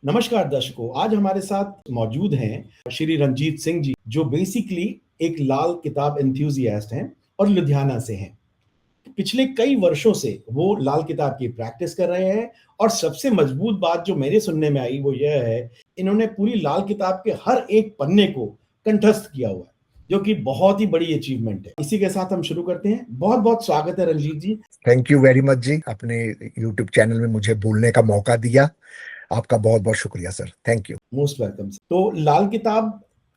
नमस्कार दर्शकों, आज हमारे साथ मौजूद हैं श्री रंजीत सिंह जी, जो बेसिकली एक लाल किताब एंथुसियास्ट हैं और लुधियाना से हैं। पिछले कई वर्षों से वो लाल किताब की प्रैक्टिस कर रहे हैं और सबसे मजबूत बात जो मेरे सुनने में आई वो यह है, इन्होंने पूरी लाल किताब के हर एक पन्ने को कंठस्थ किया हुआ है, जो कि बहुत ही बड़ी अचीवमेंट है। इसी के साथ हम शुरू करते हैं। बहुत बहुत स्वागत है रंजीत जी। थैंक यू वेरी मच जी, अपने यूट्यूब चैनल में मुझे बोलने का मौका दिया। आपका बहुत बहुत शुक्रिया sir, thank you. Most welcome. तो लाल किताब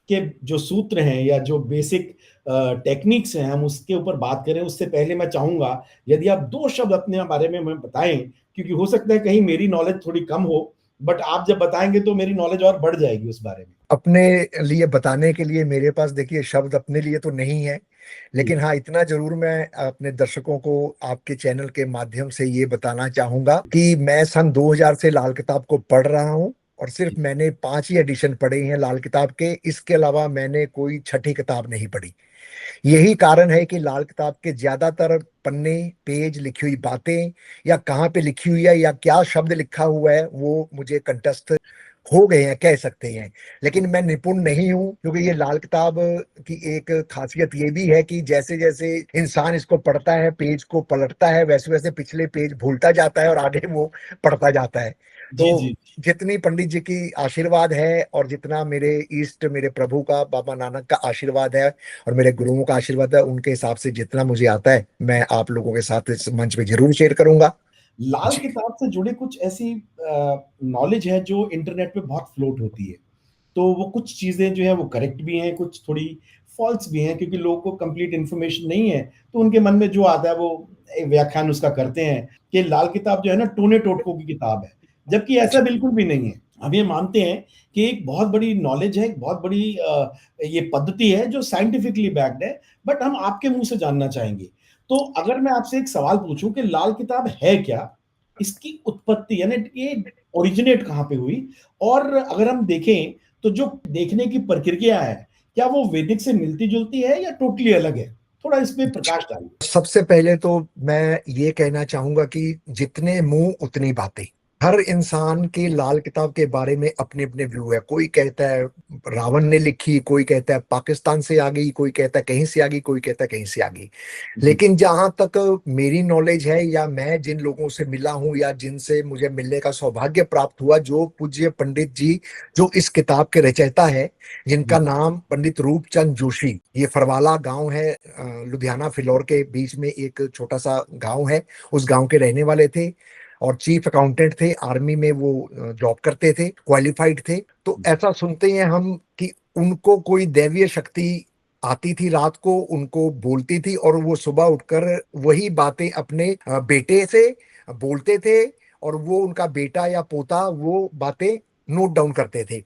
के जो सूत्र हैं या जो बेसिक टेक्निक्स हैं, हम उसके ऊपर बात करें उससे पहले मैं चाहूंगा यदि आप दो शब्द अपने बारे में हमें बताएं, क्योंकि हो सकता है कहीं मेरी नॉलेज थोड़ी कम हो, बट आप जब बताएंगे तो मेरी नॉलेज और बढ़ जाएगी उस बारे में। अपने लिए बताने के लिए मेरे पास देखिए शब्द अपने लिए तो नहीं है, जी। लेकिन हाँ इतना जरूर मैं अपने दर्शकों को आपके चैनल के माध्यम से ये बताना चाहूंगा कि मैं सन 2000 से लाल किताब को पढ़ रहा हूँ और सिर्फ जी। मैंने 5 ही एडिशन पढ़े हैं लाल किताब के। इसके अलावा मैंने कोई छठी किताब नहीं पढ़ी। यही कारण है कि लाल किताब के ज्यादातर पन्ने, पेज, लिखी हुई बातें या कहाँ पे लिखी हुई है या क्या शब्द लिखा हुआ है वो मुझे कंठस्थ हो गए हैं, कह सकते हैं। लेकिन मैं निपुण नहीं हूं, क्योंकि ये लाल किताब की एक खासियत ये भी है कि जैसे जैसे इंसान इसको पढ़ता है, पेज को पलटता है, वैसे वैसे पिछले पेज भूलता जाता है और आगे वो पढ़ता जाता है। जी। तो जी। जितनी पंडित जी की आशीर्वाद है और जितना मेरे ईष्ट, मेरे प्रभु का, बाबा नानक का आशीर्वाद है और मेरे गुरुओं का आशीर्वाद है, उनके हिसाब से जितना मुझे आता है मैं आप लोगों के साथ इस मंच पे जरूर शेयर करूंगा। लाल जी। किताब से जुड़े कुछ ऐसी नॉलेज है जो इंटरनेट पे बहुत फ्लोट होती है। तो वो कुछ चीजें जो है वो करेक्ट भी हैं, कुछ थोड़ी फॉल्स भी हैं, क्योंकि लोगों को कंप्लीट इन्फॉर्मेशन नहीं है, तो उनके मन में जो आता है वो एक व्याख्यान उसका करते हैं कि लाल किताब जो है ना टोने टोटकों की किताब है, जबकि ऐसा बिल्कुल भी नहीं है। हम ये मानते हैं कि एक बहुत बड़ी नॉलेज है, एक बहुत बड़ी ये पद्धति है जो साइंटिफिकली बैक्ड है। बट हम आपके मुंह से जानना चाहेंगे। तो अगर मैं आपसे एक सवाल पूछूं कि लाल किताब है क्या, इसकी उत्पत्ति यानी ये ओरिजिनेट कहाँ पे हुई, और अगर हम देखें तो जो देखने की प्रक्रिया है, क्या वो वैदिक से मिलती जुलती है या टोटली अलग है? थोड़ा इसमें प्रकाश डालिए। सबसे पहले तो मैं ये कहना चाहूंगा कि जितने मुंह उतनी बातें। हर इंसान के लाल किताब के बारे में अपने अपने व्यू है। कोई कहता है रावण ने लिखी, कोई कहता है पाकिस्तान से आ गई, कोई कहता है कहीं से आ गई, कोई कहता है कहीं से आ गई। जी। लेकिन जहां तक मेरी नॉलेज है या मैं जिन लोगों से मिला हूं या जिनसे मुझे मिलने का सौभाग्य प्राप्त हुआ, जो पूज्य पंडित जी जो इस किताब के रचयिता है, जिनका जी। नाम पंडित रूपचंद जोशी, ये फरवाला गांव है, लुधियाना फिलौर के बीच में एक छोटा सा गांव है। उस गांव के रहने वाले थे और चीफ अकाउंटेंट थे, आर्मी में वो जॉब करते थे, क्वालिफाइड थे। तो ऐसा सुनते हैं हम कि उनको कोई दैवीय शक्ति आती थी, रात को उनको बोलती थी और वो सुबह उठकर वही बातें अपने बेटे से बोलते थे और वो उनका बेटा या पोता वो बातें नोट डाउन करते थे।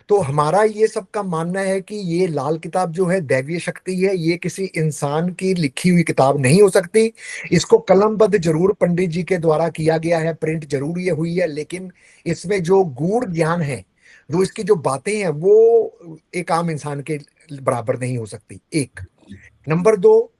तो हमारा ये सबका मानना है कि ये लाल किताब जो है दैवीय शक्ति है, ये किसी इंसान की लिखी हुई किताब नहीं हो सकती। इसको कलमबद्ध जरूर पंडित जी के द्वारा किया गया है, प्रिंट जरूर ये हुई है, लेकिन इसमें जो गूढ़ ज्ञान है, जो इसकी जो बातें हैं, वो एक आम इंसान के बराबर नहीं हो सकती। एक नंबर दो,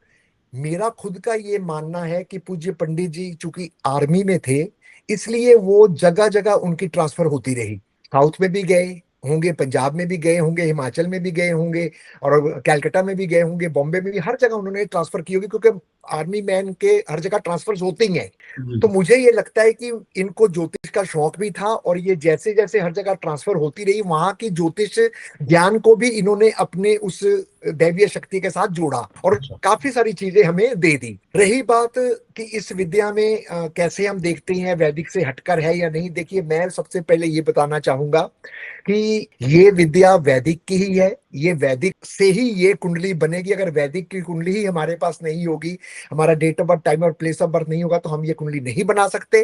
मेरा खुद का ये मानना है कि पूज्य पंडित जी चूंकि आर्मी में थे, इसलिए वो जगह जगह उनकी ट्रांसफर होती रही। साउथ में भी गए होंगे, पंजाब में भी गए होंगे, हिमाचल में भी गए होंगे और कैलकाटा में भी गए होंगे, बॉम्बे में भी, हर जगह उन्होंने ट्रांसफर की होगी, क्योंकि आर्मी मैन के हर जगह ट्रांसफर होते ही हैं। जी। तो मुझे ये लगता है कि इनको ज्योतिष का शौक भी था और ये जैसे जैसे हर जगह ट्रांसफर होती रही, वहां की ज्योतिष ज्ञान को भी इन्होंने अपने उस दैवीय शक्ति के साथ जोड़ा और अच्छा। काफी सारी चीजें हमें दे दी। रही बात कि इस विद्या में कैसे हम देखते हैं वैदिक से हटकर है या नहीं, देखिए मैं सबसे पहले ये बताना चाहूंगा कि ये विद्या वैदिक की ही है। ये वैदिक से ही ये कुंडली बनेगी। अगर वैदिक की कुंडली ही हमारे पास नहीं होगी, हमारा डेट ऑफ बर्थ, टाइम और प्लेस ऑफ बर्थ नहीं होगा, तो हम ये कुंडली नहीं बना सकते।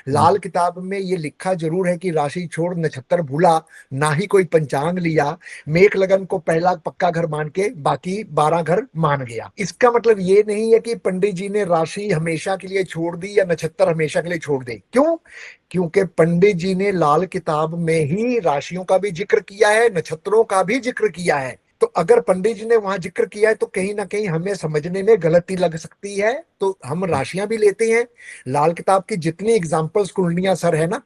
लाल किताब में ये लिखा जरूर है कि राशि छोड़ नक्षत्र भूला, ना ही कोई पंचांग लिया, मेष लगन को पहला पक्का घर मान के बाकी 12 घर मान गया। इसका मतलब ये नहीं है कि पंडित जी ने राशि हमेशा के लिए छोड़ दी या नक्षत्र हमेशा के लिए छोड़ दे। क्यों? क्योंकि पंडित जी ने लाल किताब में ही राशियों का भी जिक्र किया है, नक्षत्रों का भी जिक्र किया है। तो अगर पंडित जी ने वहां जिक्र किया है तो कहीं ना कहीं हमें समझने में गलती लग सकती है, तो हम राशियां भी लेते हैं। लाल किताब की जितनी एग्जाम्पल्स कुंडलियां सर है ना,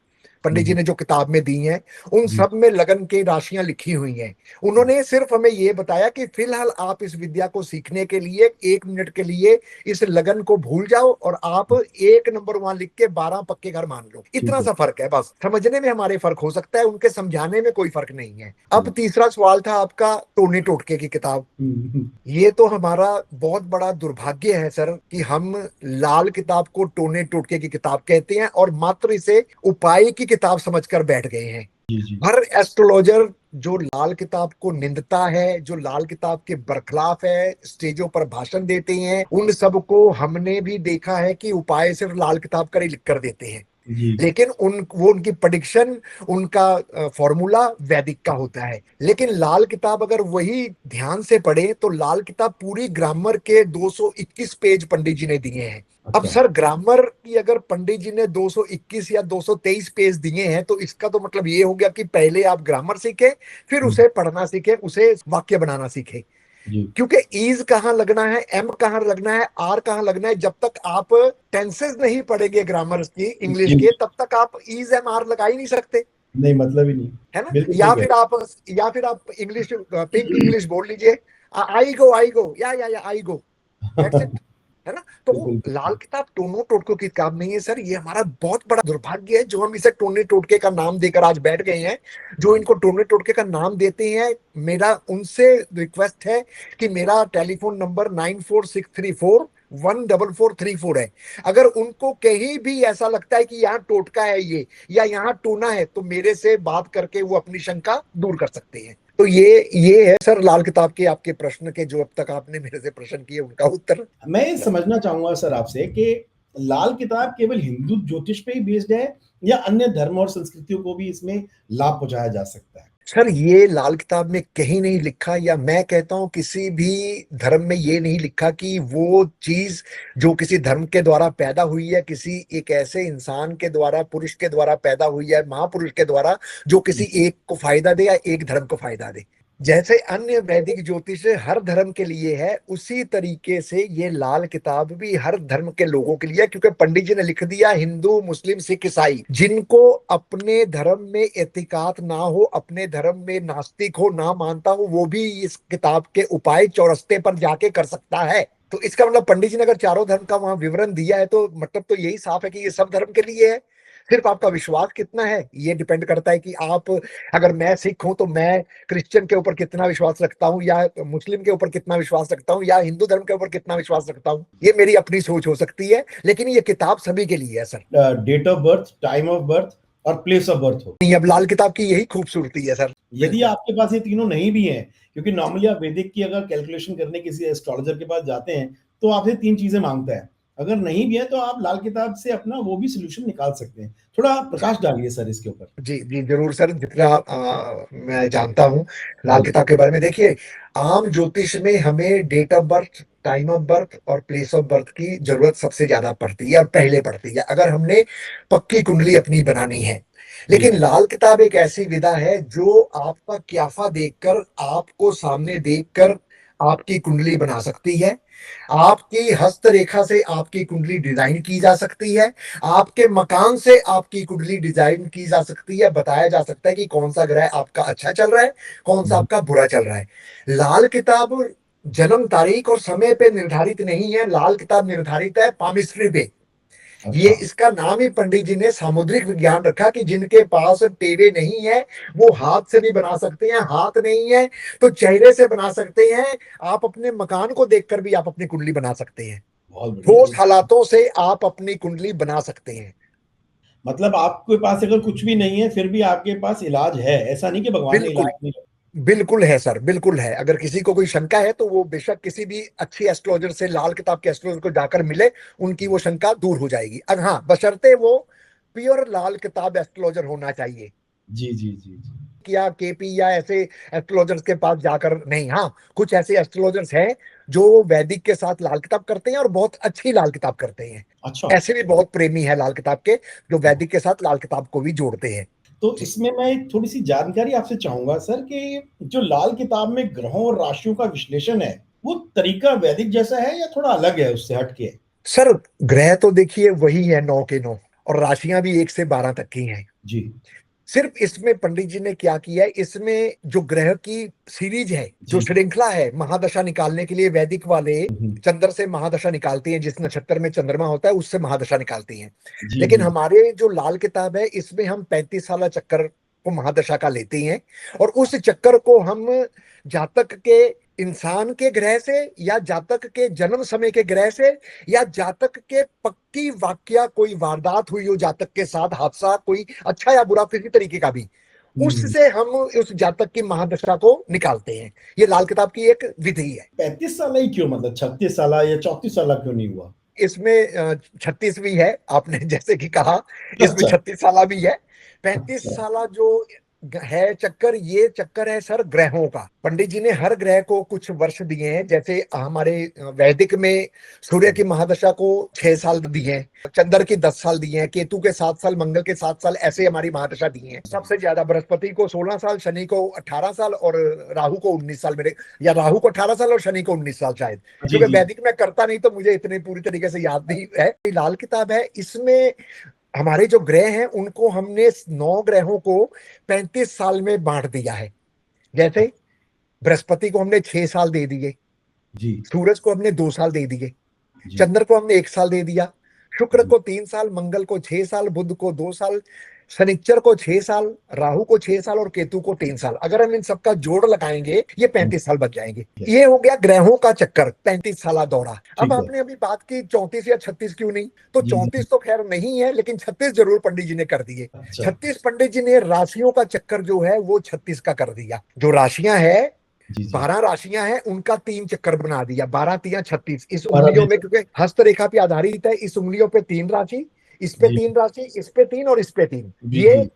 पंडित जी ने जो किताब में दी हैं, उन जी, सब में लगन की राशियां लिखी हुई हैं। उन्होंने सिर्फ हमें ये बताया कि फिलहाल आप इस विद्या को सीखने के लिए 1 मिनट के लिए इस लगन को भूल जाओ और आप 1 नंबर वहां लिख के 12 पक्के घर मान लो। ठीक इतना है। सा फर्क है, बस समझने में हमारे फर्क हो सकता है, उनके समझाने में कोई फर्क नहीं है। अब जी। तीसरा सवाल था आपका टोने टोटके की किताब। हुँ, ये तो हमारा बहुत बड़ा दुर्भाग्य है सर कि हम लाल किताब को टोने टोटके की किताब कहते हैं और मात्र इसे उपाय की किताब समझकर बैठ गए हैं। जी, जी। हर एस्ट्रोलॉजर जो लाल किताब को निंदता है, जो लाल किताब के बरखिलाफ है, स्टेजों पर भाषण देते हैं, उन सबको हमने भी देखा है कि उपाय सिर्फ लाल किताब का ही लिख कर देते हैं। जी। लेकिन वो उनकी प्रेडिक्शन, उनका फॉर्मूला वैदिक का होता है। लेकिन लाल किताब अगर वही ध्यान से पढ़े तो लाल किताब पूरी ग्रामर के 221 पेज पंडित जी ने दिए हैं। अब अच्छा। सर ग्रामर की अगर पंडित जी ने 221 या 223 पेज दिए हैं तो इसका तो मतलब ये हो गया कि पहले आप ग्रामर सीखे, फिर हुँ, उसे पढ़ना सीखे, उसे वाक्य बनाना सीखे। जी, क्योंकि ईज कहाँ लगना है, एम कहाँ लगना है, आर कहाँ लगना है, जब तक आप टेंसेस नहीं पढ़ेंगे ग्रामर की इंग्लिश जी। के, तब तक आप ईज एम आर लगा ही नहीं सकते, नहीं, मतलब ही नहीं। है ना। बिल्कुल सही कह रहे या फिर आप इंग्लिश, पिंक इंग्लिश बोल लीजिए, आई गो या आई गो, दैट्स इट, है ना। तो वो बिल्कुल, लाल बिल्कुल। किताब टोनो टोटकों की किताब नहीं है सर, ये हमारा बहुत बड़ा दुर्भाग्य है जो हम इसे टोने टोटके का नाम देकर आज बैठ गए हैं। जो इनको टोने टोटके का नाम देते हैं, मेरा उनसे रिक्वेस्ट है कि मेरा टेलीफोन नंबर 9463414434 है। अगर उनको कहीं भी ऐसा लगता है कि यहाँ टोटका है ये या यहाँ टोना है, तो मेरे से बात करके वो अपनी शंका दूर कर सकते हैं। तो ये है सर लाल किताब के आपके प्रश्न के, जो अब तक आपने मेरे से प्रश्न किए उनका उत्तर। मैं ये समझना चाहूँगा सर आपसे कि लाल किताब केवल हिंदू ज्योतिष पे ही बेस्ड है या अन्य धर्म और संस्कृतियों को भी इसमें लाभ पहुँचाया जा सकता है? सर ये लाल किताब में कहीं नहीं लिखा, या मैं कहता हूं किसी भी धर्म में ये नहीं लिखा कि वो चीज जो किसी धर्म के द्वारा पैदा हुई है, किसी एक ऐसे इंसान के द्वारा, पुरुष के द्वारा पैदा हुई है, महापुरुष के द्वारा, जो किसी एक को फायदा दे या एक धर्म को फायदा दे। जैसे अन्य वैदिक ज्योतिष हर धर्म के लिए है, उसी तरीके से ये लाल किताब भी हर धर्म के लोगों के लिए है। क्योंकि पंडित जी ने लिख दिया, हिंदू मुस्लिम सिख ईसाई जिनको अपने धर्म में एतिकात ना हो, अपने धर्म में नास्तिक हो, ना मानता हो, वो भी इस किताब के उपाय चौरस्ते पर जाके कर सकता है। तो इसका मतलब पंडित जी ने अगर चारों धर्म का वहां विवरण दिया है तो मतलब तो यही साफ है कि ये सब धर्म के लिए है। सिर्फ आपका विश्वास कितना है ये डिपेंड करता है कि आप, अगर मैं सिख हूं तो मैं क्रिश्चियन के ऊपर कितना विश्वास रखता हूँ, या मुस्लिम के ऊपर कितना विश्वास रखता हूँ, या हिंदू धर्म के ऊपर कितना विश्वास रखता हूँ। ये मेरी अपनी सोच हो सकती है, लेकिन ये किताब सभी के लिए है sir. Date of birth, time of birth और प्लेस ऑफ बर्थ हो। नहीं, अब लाल किताब की यही खूबसूरती है सर। यदि बिल्कुल। आपके पास ये तीनों नहीं भी हैं, क्योंकि नॉर्मली आप वैदिक की अगर कैलकुलेशन करने किसी एस्ट्रोलॉजर के पास जाते हैं, तो आपसे 3 चीज़ें माँगता है। अगर नहीं भी है तो आप लाल किताब से अपना वो भी सॉल्यूशन निकाल सकते हैं। थोड़ा प्रकाश डालिए सर इसके ऊपर। जी जी जरूर सर, जितना मैं जानता हूँ लाल किताब के बारे में, देखिए आम ज्योतिष में हमें date of birth, time of birth और प्लेस ऑफ बर्थ की जरूरत सबसे ज्यादा पड़ती है और पहले पड़ती है, अगर हमने पक्की कुंडली अपनी बनानी है। जी, लेकिन लाल किताब एक ऐसी विधा है जो आपका क्याफा देखकर, आपको सामने देखकर आपकी कुंडली बना सकती है। आपकी हस्तरेखा से आपकी कुंडली डिजाइन की जा सकती है। आपके मकान से आपकी कुंडली डिजाइन की जा सकती है, बताया जा सकता है कि कौन सा ग्रह आपका अच्छा चल रहा है, कौन सा जी, आपका बुरा चल रहा है। लाल किताब जन्म तारीख और समय पे निर्धारित नहीं है, लाल किताब निर्धारित है पामिस्ट्री पे। ये अच्छा। इसका नाम ही पंडित जी ने सामुद्रिक विज्ञान रखा कि जिनके पास टेवे नहीं है वो हाथ से भी बना सकते हैं, हाथ नहीं है तो चेहरे से बना सकते हैं। आप अपने मकान को देखकर भी आप अपनी कुंडली बना सकते हैं, बहुत बढ़िया। ठोस हालातों से आप अपनी कुंडली बना सकते हैं। मतलब आपके पास अगर कुछ भी नहीं है, फिर भी आपके पास इलाज है। ऐसा नहीं कि भगवान ने बिल्कुल, इलाज नहीं बिल्कुल है सर, बिल्कुल है। अगर किसी को कोई शंका है तो वो बेशक किसी भी अच्छी एस्ट्रोलॉजर से, लाल किताब के एस्ट्रोलॉजर को जाकर मिले, उनकी वो शंका दूर हो जाएगी। अब हाँ, बशर्ते वो प्योर लाल किताब एस्ट्रोलॉजर होना चाहिए, जी, जी, जी, जी। या केपी या ऐसे एस्ट्रोलॉजर्स के पास जाकर नहीं। हाँ, कुछ ऐसे एस्ट्रोलॉजर्स हैं जो वैदिक के साथ लाल किताब करते हैं और बहुत अच्छी लाल किताब करते हैं। अच्छा। ऐसे भी बहुत प्रेमी है लाल किताब के, जो वैदिक के साथ लाल किताब को भी जोड़ते हैं। तो जी। इसमें मैं थोड़ी-सी जानकारी आपसे चाहूँगा सर कि जो लाल किताब में ग्रहों और राशियों का विश्लेषण है, वो तरीका वैदिक जैसा है या थोड़ा अलग है उससे हट के? सर ग्रह तो देखिए वही है 9 के 9, और राशियां भी 1 से 12 तक की हैं। जी। सिर्फ इसमें पंडित जी ने क्या किया है, इसमें जो ग्रह की सीरीज है, जो जी। श्रृंखला है, महादशा निकालने के लिए वैदिक वाले हम्म। चंद्र से महादशा निकालती हैं, जिस नक्षत्र में चंद्रमा होता है उससे महादशा निकालती हैं। जी। लेकिन जी। हमारे जो लाल किताब है इसमें हम 35 साल चक्कर को महादशा का लेते हैं, और उस चक्कर को हम जातक के, इंसान के ग्रह से, या जातक के जन्म समय के ग्रह से, या जातक के पक्की वाकया कोई वारदात हुई हो जातक के साथ, हादसा कोई अच्छा या बुरा किसी तरीके का भी, हम्म। उससे हम उस जातक की महादशा को निकालते हैं। ये लाल किताब की एक विधि है। 35 साल ही क्यों, मतलब 36 साल या 34 साल क्यों नहीं हुआ? इसमें 36 भी है, आपने जैसे कि कहा, इसमें अच्छा। 36 साल भी है। 35 साल अच्छा। जो है चक्कर, ये चक्कर है सर ग्रहों का। पंडित जी ने हर ग्रह को कुछ वर्ष दिए हैं। जैसे हमारे वैदिक में सूर्य की महादशा को 6 साल दिए हैं, चंद्र की 10 साल दिए हैं, केतु के 7 साल, मंगल के 7 साल, ऐसे हमारी महादशा दी है। सबसे ज्यादा बृहस्पति को 16 साल, शनि को 18 साल, और राहु को 19 साल, मेरे, या राहु को 18 साल और शनि को 19 साल शायद, जी। क्योंकि जी। वैदिक में करता नहीं तो मुझे इतने पूरी तरीके से याद नहीं है। लाल किताब है, इसमें हमारे जो ग्रह हैं उनको हमने 9 ग्रहों को 35 साल में बांट दिया है। जैसे बृहस्पति को हमने 6 साल दे दिए, जी। सूरज को हमने 2 साल दे दिए, जी। चंद्र को हमने 1 साल दे दिया, शुक्र जी। को 3 साल, मंगल को 6 साल, बुध को 2 साल, शनिचर को 6 साल, राहु को 6 साल, और केतु को 3 साल। अगर हम इन सबका जोड़ लगाएंगे ये 35 साल बच जाएंगे। ये हो गया ग्रहों का चक्कर, 35 साल दौरा। अब ठीक है। आपने अभी बात की 34 या 36 क्यों नहीं, तो जी। जी। 34 तो खैर नहीं है, लेकिन 36 जरूर पंडित जी ने कर दिए। अच्छा। 36 पंडित जी ने राशियों का चक्कर जो है वो 36 का कर दिया। जो राशियां है, जी। जी। 12 राशियां हैं, उनका 3 चक्कर बना दिया, 12 तिया 36। इस बारह उंगलियों दिन। में, क्योंकि हस्तरेखा पे आधारित है, इस उंगलियों पे 3 राशि, इस पे जी। 3 राशि, इस पे 3 और इस पे 3, जी। ये जी।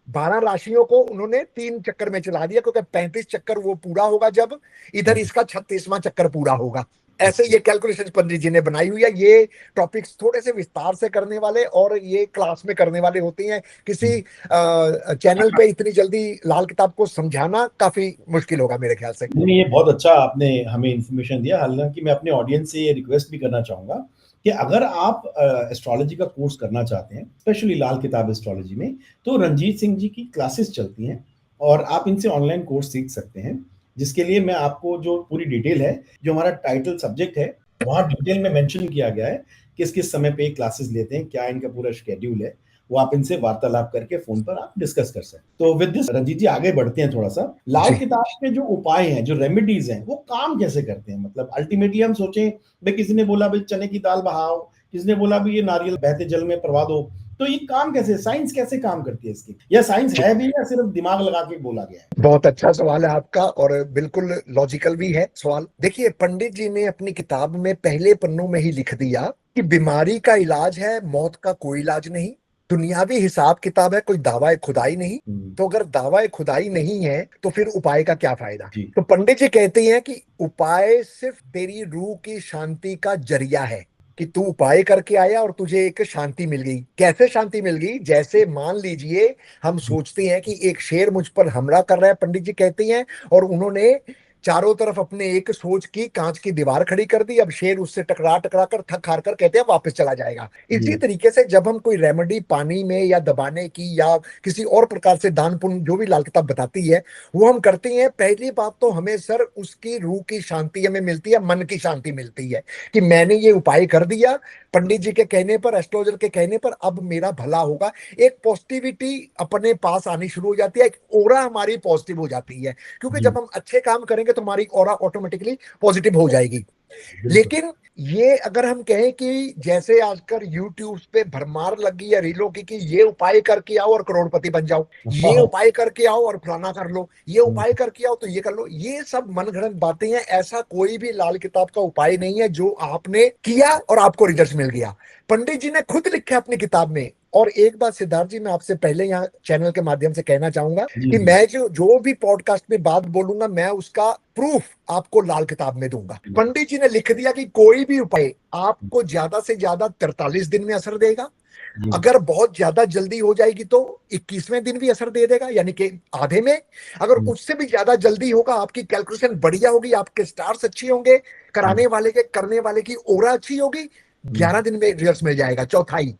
12 राशियों को उन्होंने 3 चक्कर में चला दिया, क्योंकि 35 चक्कर वो पूरा होगा जब इधर इसका 36वां चक्कर पूरा होगा। ऐसे ये कैलकुलेशन पंडित जी ने बनाई हुई है। ये टॉपिक्स थोड़े से विस्तार से करने वाले और ये क्लास में करने वाले होते हैं। किसी चैनल पे इतनी जल्दी लाल किताब को समझाना काफी मुश्किल होगा मेरे ख्याल से। नहीं, ये बहुत अच्छा आपने हमें इन्फॉर्मेशन दिया। हालांकि मैं अपने ऑडियंस से ये रिक्वेस्ट भी करना चाहूंगा कि अगर आप एस्ट्रोलॉजी का कोर्स करना चाहते हैं, स्पेशली लाल किताब एस्ट्रोलॉजी में, तो रंजीत सिंह जी की क्लासेस चलती हैं और आप इनसे ऑनलाइन कोर्स सीख सकते हैं, जिसके लिए मैं आपको जो पूरी डिटेल है, जो हमारा टाइटल सब्जेक्ट है, वहाँ डिटेल में मेंशन किया गया है किस किस समय पे क्लासेस लेते हैं, क्या इनका पूरा शेड्यूल है, वो आप इनसे वार्तालाप करके फोन पर आप डिस्कस कर सकते हैं। तो विद दिस रंजीत जी आगे बढ़ते हैं थोड़ा सा। लाल जी, किताब के जो उपाय हैं, जो रेमेडीज हैं, वो काम कैसे करते हैं? मतलब अल्टीमेटली हम सोचें, भाई किसी ने बोला भाई चने की दाल बहाओ, किसी ने बोला भाई ये नारियल बहते जल में प्रवाह दो, तो ये काम कैसे, साइंस कैसे काम करती है इसकी, या साइंस जी। है भी या सिर्फ दिमाग लगा के बोला गया है? बहुत अच्छा सवाल है आपका, और बिल्कुल लॉजिकल भी है सवाल। देखिए, पंडित जी ने अपनी किताब में पहले पन्नों में ही लिख दिया कि बीमारी का इलाज है, मौत का कोई इलाज नहीं। दुनियावी हिसाब किताब है, कोई दावा खुदाई नहीं। तो अगर दावा खुदाई नहीं है तो फिर उपाय का क्या फायदा। जी। तो पंडित जी कहते हैं कि उपाय सिर्फ तेरी रूह की शांति का जरिया है, कि तू उपाय करके आया और तुझे एक शांति मिल गई। कैसे शांति मिल गई? जैसे मान लीजिए हम सोचते हैं कि एक शेर मुझ पर हमला कर रहा है, पंडित जी कहते हैं, और उन्होंने चारों तरफ अपने एक सोच की कांच की दीवार खड़ी कर दी। अब शेर उससे टकरा टकरा कर थक हार कर कहते हैं वापस चला जाएगा। इसी जी। तरीके से जब हम कोई रेमेडी पानी में या दबाने की या किसी और प्रकार से दान पुण्य जो भी लाल किताब बताती है वो हम करते हैं, पहली बात तो हमें सर उसकी रूह की शांति हमें मिलती है, मन की शांति मिलती है, कि मैंने ये उपाय कर दिया पंडित जी के कहने पर, एस्ट्रोलॉजर के कहने पर, अब मेरा भला होगा। एक पॉजिटिविटी अपने पास आनी शुरू हो जाती है, एक ऑरा हमारी पॉजिटिव हो जाती है, क्योंकि जी। जब हम अच्छे काम करेंगे तो हमारी ऑरा ऑटोमेटिकली पॉजिटिव हो जाएगी। बिल्कुल। लेकिन ये अगर हम कहें कि जैसे आजकल यूट्यूब पे भरमार लगी है रीलों की कि ये उपाय करके आओ और करोड़पति बन जाओ, ये हाँ। उपाय करके आओ और फलाना कर लो, ये उपाय करके आओ तो ये कर लो, ये सब मनगढ़ंत बातें हैं। ऐसा कोई भी लाल किताब का उपाय नहीं है जो आपने किया और आपको रिजल्ट मिल गया। पंडित जी ने खुद लिखा अपनी किताब में। और एक बात सिद्धार्थ जी, मैं आपसे पहले यहाँ चैनल के माध्यम से कहना चाहूंगा जी। कि जी। मैं जो भी पॉडकास्ट में बात बोलूंगा मैं उसका प्रूफ आपको लाल किताब में दूंगा। पंडित जी ने लिख दिया कि कोई भी उपाय आपको ज्यादा से ज्यादा 43 दिन में असर देगा, जी। अगर बहुत ज्यादा जल्दी हो जाएगी तो 21वें दिन भी असर दे देगा, यानी कि आधे में। अगर उससे भी ज्यादा जल्दी होगा, आपकी कैलकुलेशन बढ़िया होगी, आपके स्टार्स अच्छे होंगे, कराने वाले के करने वाले की ओरा अच्छी होगी, 11 दिन में रिजल्ट मिल जाएगा, चौथाई।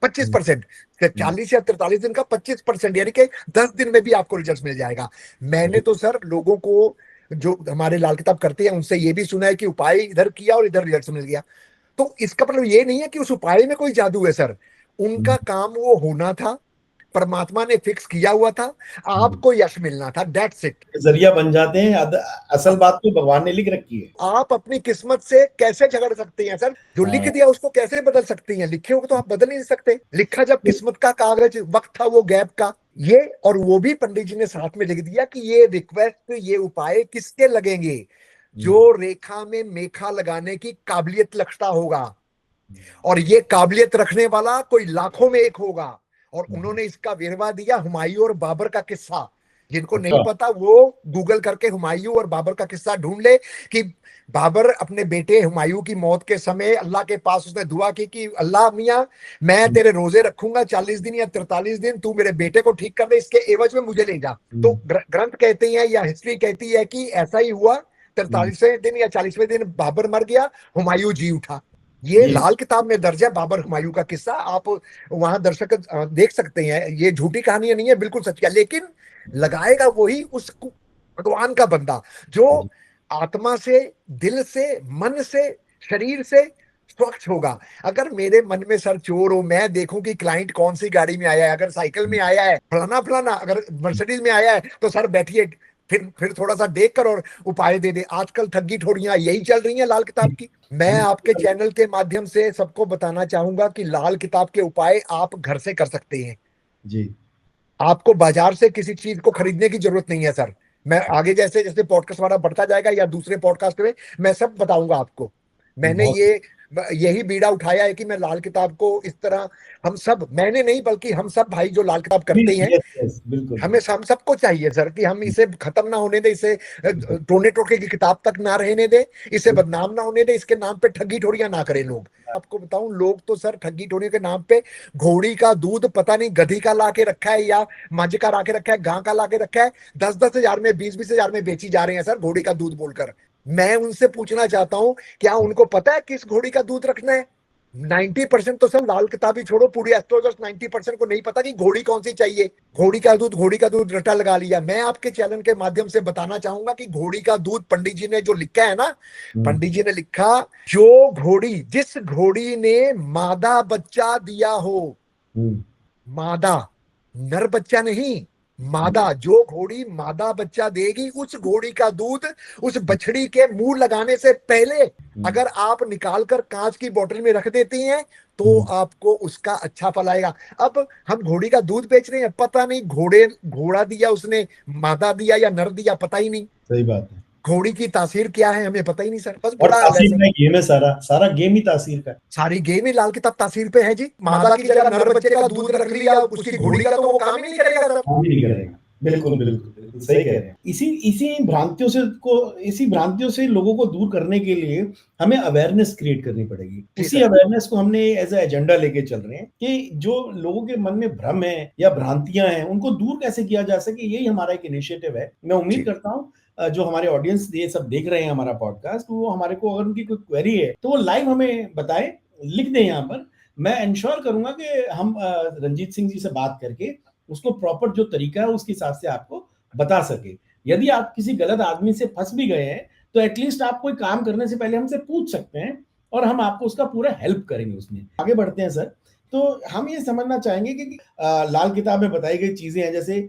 25%, 40 या 43 दिन का 25%, यानी कि 10 दिन में भी आपको रिजल्ट मिल जाएगा। मैंने तो सर लोगों को जो हमारे लाल किताब करते हैं उनसे ये भी सुना है कि उपाय इधर किया और इधर रिजल्ट मिल गया। तो इसका मतलब ये नहीं है कि उस उपाय में कोई जादू है सर, उनका काम वो होना था, परमात्मा ने फिक्स किया हुआ था, आपको यश मिलना था, दैट्स इट। जरिया बन जाते हैं, असल बात तो भगवान ने लिख रखी है। आप अपनी किस्मत से कैसे झगड़ सकते हैं सर? जो लिख हाँ। दिया उसको कैसे बदल सकते हैं? लिखे हो तो आप बदल ही नहीं सकते। लिखा जब किस्मत का कागज, वक्त था वो गैप का, ये और वो भी पंडित जी ने साथ में लिख दिया कि ये रिक्वेस्ट, ये उपाय किसके लगेंगे? जो रेखा में मेखा लगाने की काबिलियत रखता होगा, और ये काबिलियत रखने वाला कोई लाखों में एक होगा। और उन्होंने इसका वेरवा दिया हुमायूं और बाबर का किस्सा। जिनको नहीं अच्छा। पता वो गूगल करके हुमायूं और बाबर का किस्सा ढूंढ ले कि बाबर अपने बेटे हुमायूं की मौत के समय अल्लाह के पास उसने दुआ की कि अल्लाह मियां, मैं तेरे रोजे रखूंगा 40 दिन या 43 दिन, तू मेरे बेटे को ठीक कर दे, इसके एवज में मुझे ले जा। तो ग्रंथ कहते हैं या हिस्ट्री कहती है कि ऐसा ही हुआ। 43वें दिन या 40वें दिन बाबर मर गया, हुमायूं जी उठा। ये जी। लाल किताब में दर्ज है, बाबर हुमायूं का किस्सा। आप वहां दर्शक देख सकते हैं, ये झूठी कहानी नहीं है, बिल्कुल सच है। लेकिन लगाएगा वही उस भगवान का बंदा जो आत्मा से, दिल से, मन से, शरीर से स्वच्छ होगा। अगर मेरे मन में सर चोर हो, मैं देखूं कि क्लाइंट कौन सी गाड़ी में आया है, अगर साइकिल में आया है फलाना फलाना, अगर मर्सिडीज में आया है तो सर बैठिए, फिर थोड़ा सा देख कर और उपाय दे दे। आजकल ठगी ठोड़ियां यही चल रही हैं लाल किताब की। मैं आपके चैनल के माध्यम से सबको बताना चाहूंगा कि लाल किताब के उपाय आप घर से कर सकते हैं। जी। आपको बाजार से किसी चीज को खरीदने की जरूरत नहीं है सर। मैं आगे जैसे जैसे पॉडकास्ट हमारा बढ़ता जाएगा या दूसरे पॉडकास्ट में मैं सब बताऊंगा आपको। मैंने बहुत। यही बीड़ा उठाया है कि मैं लाल किताब को इस तरह, हम सब, मैंने नहीं बल्कि हम सब भाई जो लाल किताब करते हैं, यस यस, बिल्कुल। हमें हम सबको चाहिए सर कि हम इसे खत्म ना होने दे, इसे टोने टोटके की किताब तक ना रहने दे, इसे बदनाम ना होने दे, इसके नाम पे ठगी ठोरियां ना करें लोग। आपको बताऊं, लोग तो सर ठगी ठोरी के नाम पे घोड़ी का दूध पता नहीं गधी का ला के रखा है या मझ का ला के रखा है, गां का ला के रखा है, 10-10 हजार में, 20-20 हजार में बेची जा रहे हैं सर घोड़ी का दूध बोलकर। मैं उनसे पूछना चाहता हूं, क्या उनको पता है किस घोड़ी का दूध रखना है? 90% तो सब लाल किताबी छोड़ो, पूरी एस्ट्रोलॉजर्स 90% को नहीं पता कि घोड़ी कौन सी चाहिए। घोड़ी का दूध रटा लगा लिया। मैं आपके चैनल के माध्यम से बताना चाहूंगा कि घोड़ी का दूध पंडित जी ने जो लिखा है ना, पंडित जी ने लिखा, जो घोड़ी, जिस घोड़ी ने मादा बच्चा दिया हो, मादा, नर बच्चा नहीं, मादा, जो घोड़ी मादा बच्चा देगी, उस घोड़ी का दूध उस बछड़ी के मुंह लगाने से पहले अगर आप निकाल कर कांच की बोतल में रख देती हैं तो आपको उसका अच्छा फल आएगा। अब हम घोड़ी का दूध बेच रहे हैं, पता नहीं घोड़ा दिया उसने, मादा दिया या नर दिया, पता ही नहीं। सही बात है। घोड़ी की तासीर क्या है हमें पता ही नहीं सर, बस और बुरा हाल है तासीर सर। का गेम है, सारा सारा गेम ही तासीर का है। सारी गेम ही लाल किताब तासीर पे है जी। मादा की जगह नर बच्चे का दूध रख लिया, उसकी घोड़ी का तो वो काम ही नहीं करेगा सर। काम ही नहीं करेगा। बिल्कुल बिल्कुल बिल्कुल सही कह रहे हैं। इसी इसी भ्रांतियों से इसी भ्रांतियों से लोगों को दूर करने के लिए हमें अवेयरनेस क्रिएट करनी पड़ेगी। उसी अवेयरनेस को हमने एज ए एजेंडा लेके चल रहे हैं कि जो लोगों के मन में भ्रम है या भ्रांतियां हैं उनको दूर कैसे किया जा सके, यही हमारा एक इनिशिएटिव है। मैं उम्मीद करता हूँ जो हमारे ऑडियंस ये सब देख रहे हैं हमारा पॉडकास्ट, वो हमारे को अगर उनकी कोई क्वेरी है तो वो लाइव हमें बताएं, लिख दें यहाँ पर। मैं इंश्योर करूंगा कि हम रंजीत सिंह जी से बात करके उसको प्रॉपर जो तरीका है उसके हिसाब से आपको बता सके। यदि आप किसी गलत आदमी से फंस भी गए हैं तो एटलीस्ट आप कोई काम करने से पहले हमसे पूछ सकते हैं और हम आपको उसका पूरा हेल्प करेंगे। उसमें आगे बढ़ते हैं सर, तो हम ये समझना चाहेंगे कि लाल किताब में बताई गई चीजें हैं, जैसे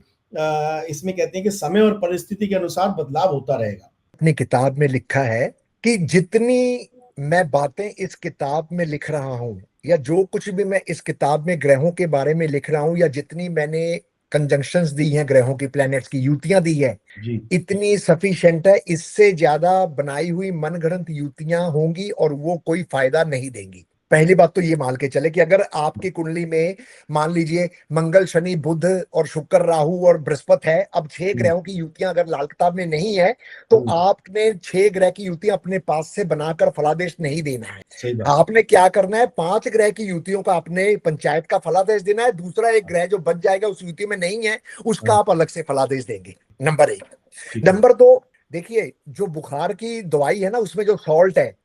इसमें कहते हैं कि समय और परिस्थिति के अनुसार बदलाव होता रहेगा। अपनी किताब में लिखा है कि जितनी मैं बातें इस किताब में लिख रहा हूं या जो कुछ भी मैं इस किताब में ग्रहों के बारे में लिख रहा हूं या जितनी मैंने कंजंक्शंस दी हैं, ग्रहों की, प्लैनेट्स की युतियां दी है, जी। इतनी सफिशिएंट है। इससे ज्यादा बनाई हुई मनगढ़ंत युतियां होंगी और वो कोई फायदा नहीं देंगी। पहली बात तो ये मान के चले कि अगर आपकी कुंडली में मान लीजिए मंगल, शनि, बुध और शुक्र, राहु और बृहस्पति है, अब 6 ग्रहों की युतियां अगर लाल किताब में नहीं है तो आपने 6 ग्रह की युतियां अपने पास से बनाकर फलादेश नहीं देना है। आपने क्या करना है, 5 ग्रह की युतियों का अपने पंचायत का फलादेश देना है। दूसरा एक ग्रह जो बच जाएगा उस युति में नहीं है, उसका आप अलग से फलादेश देंगे। नंबर 1। नंबर 2, देखिए जो बुखार की दवाई है ना, उसमें जो सॉल्ट है,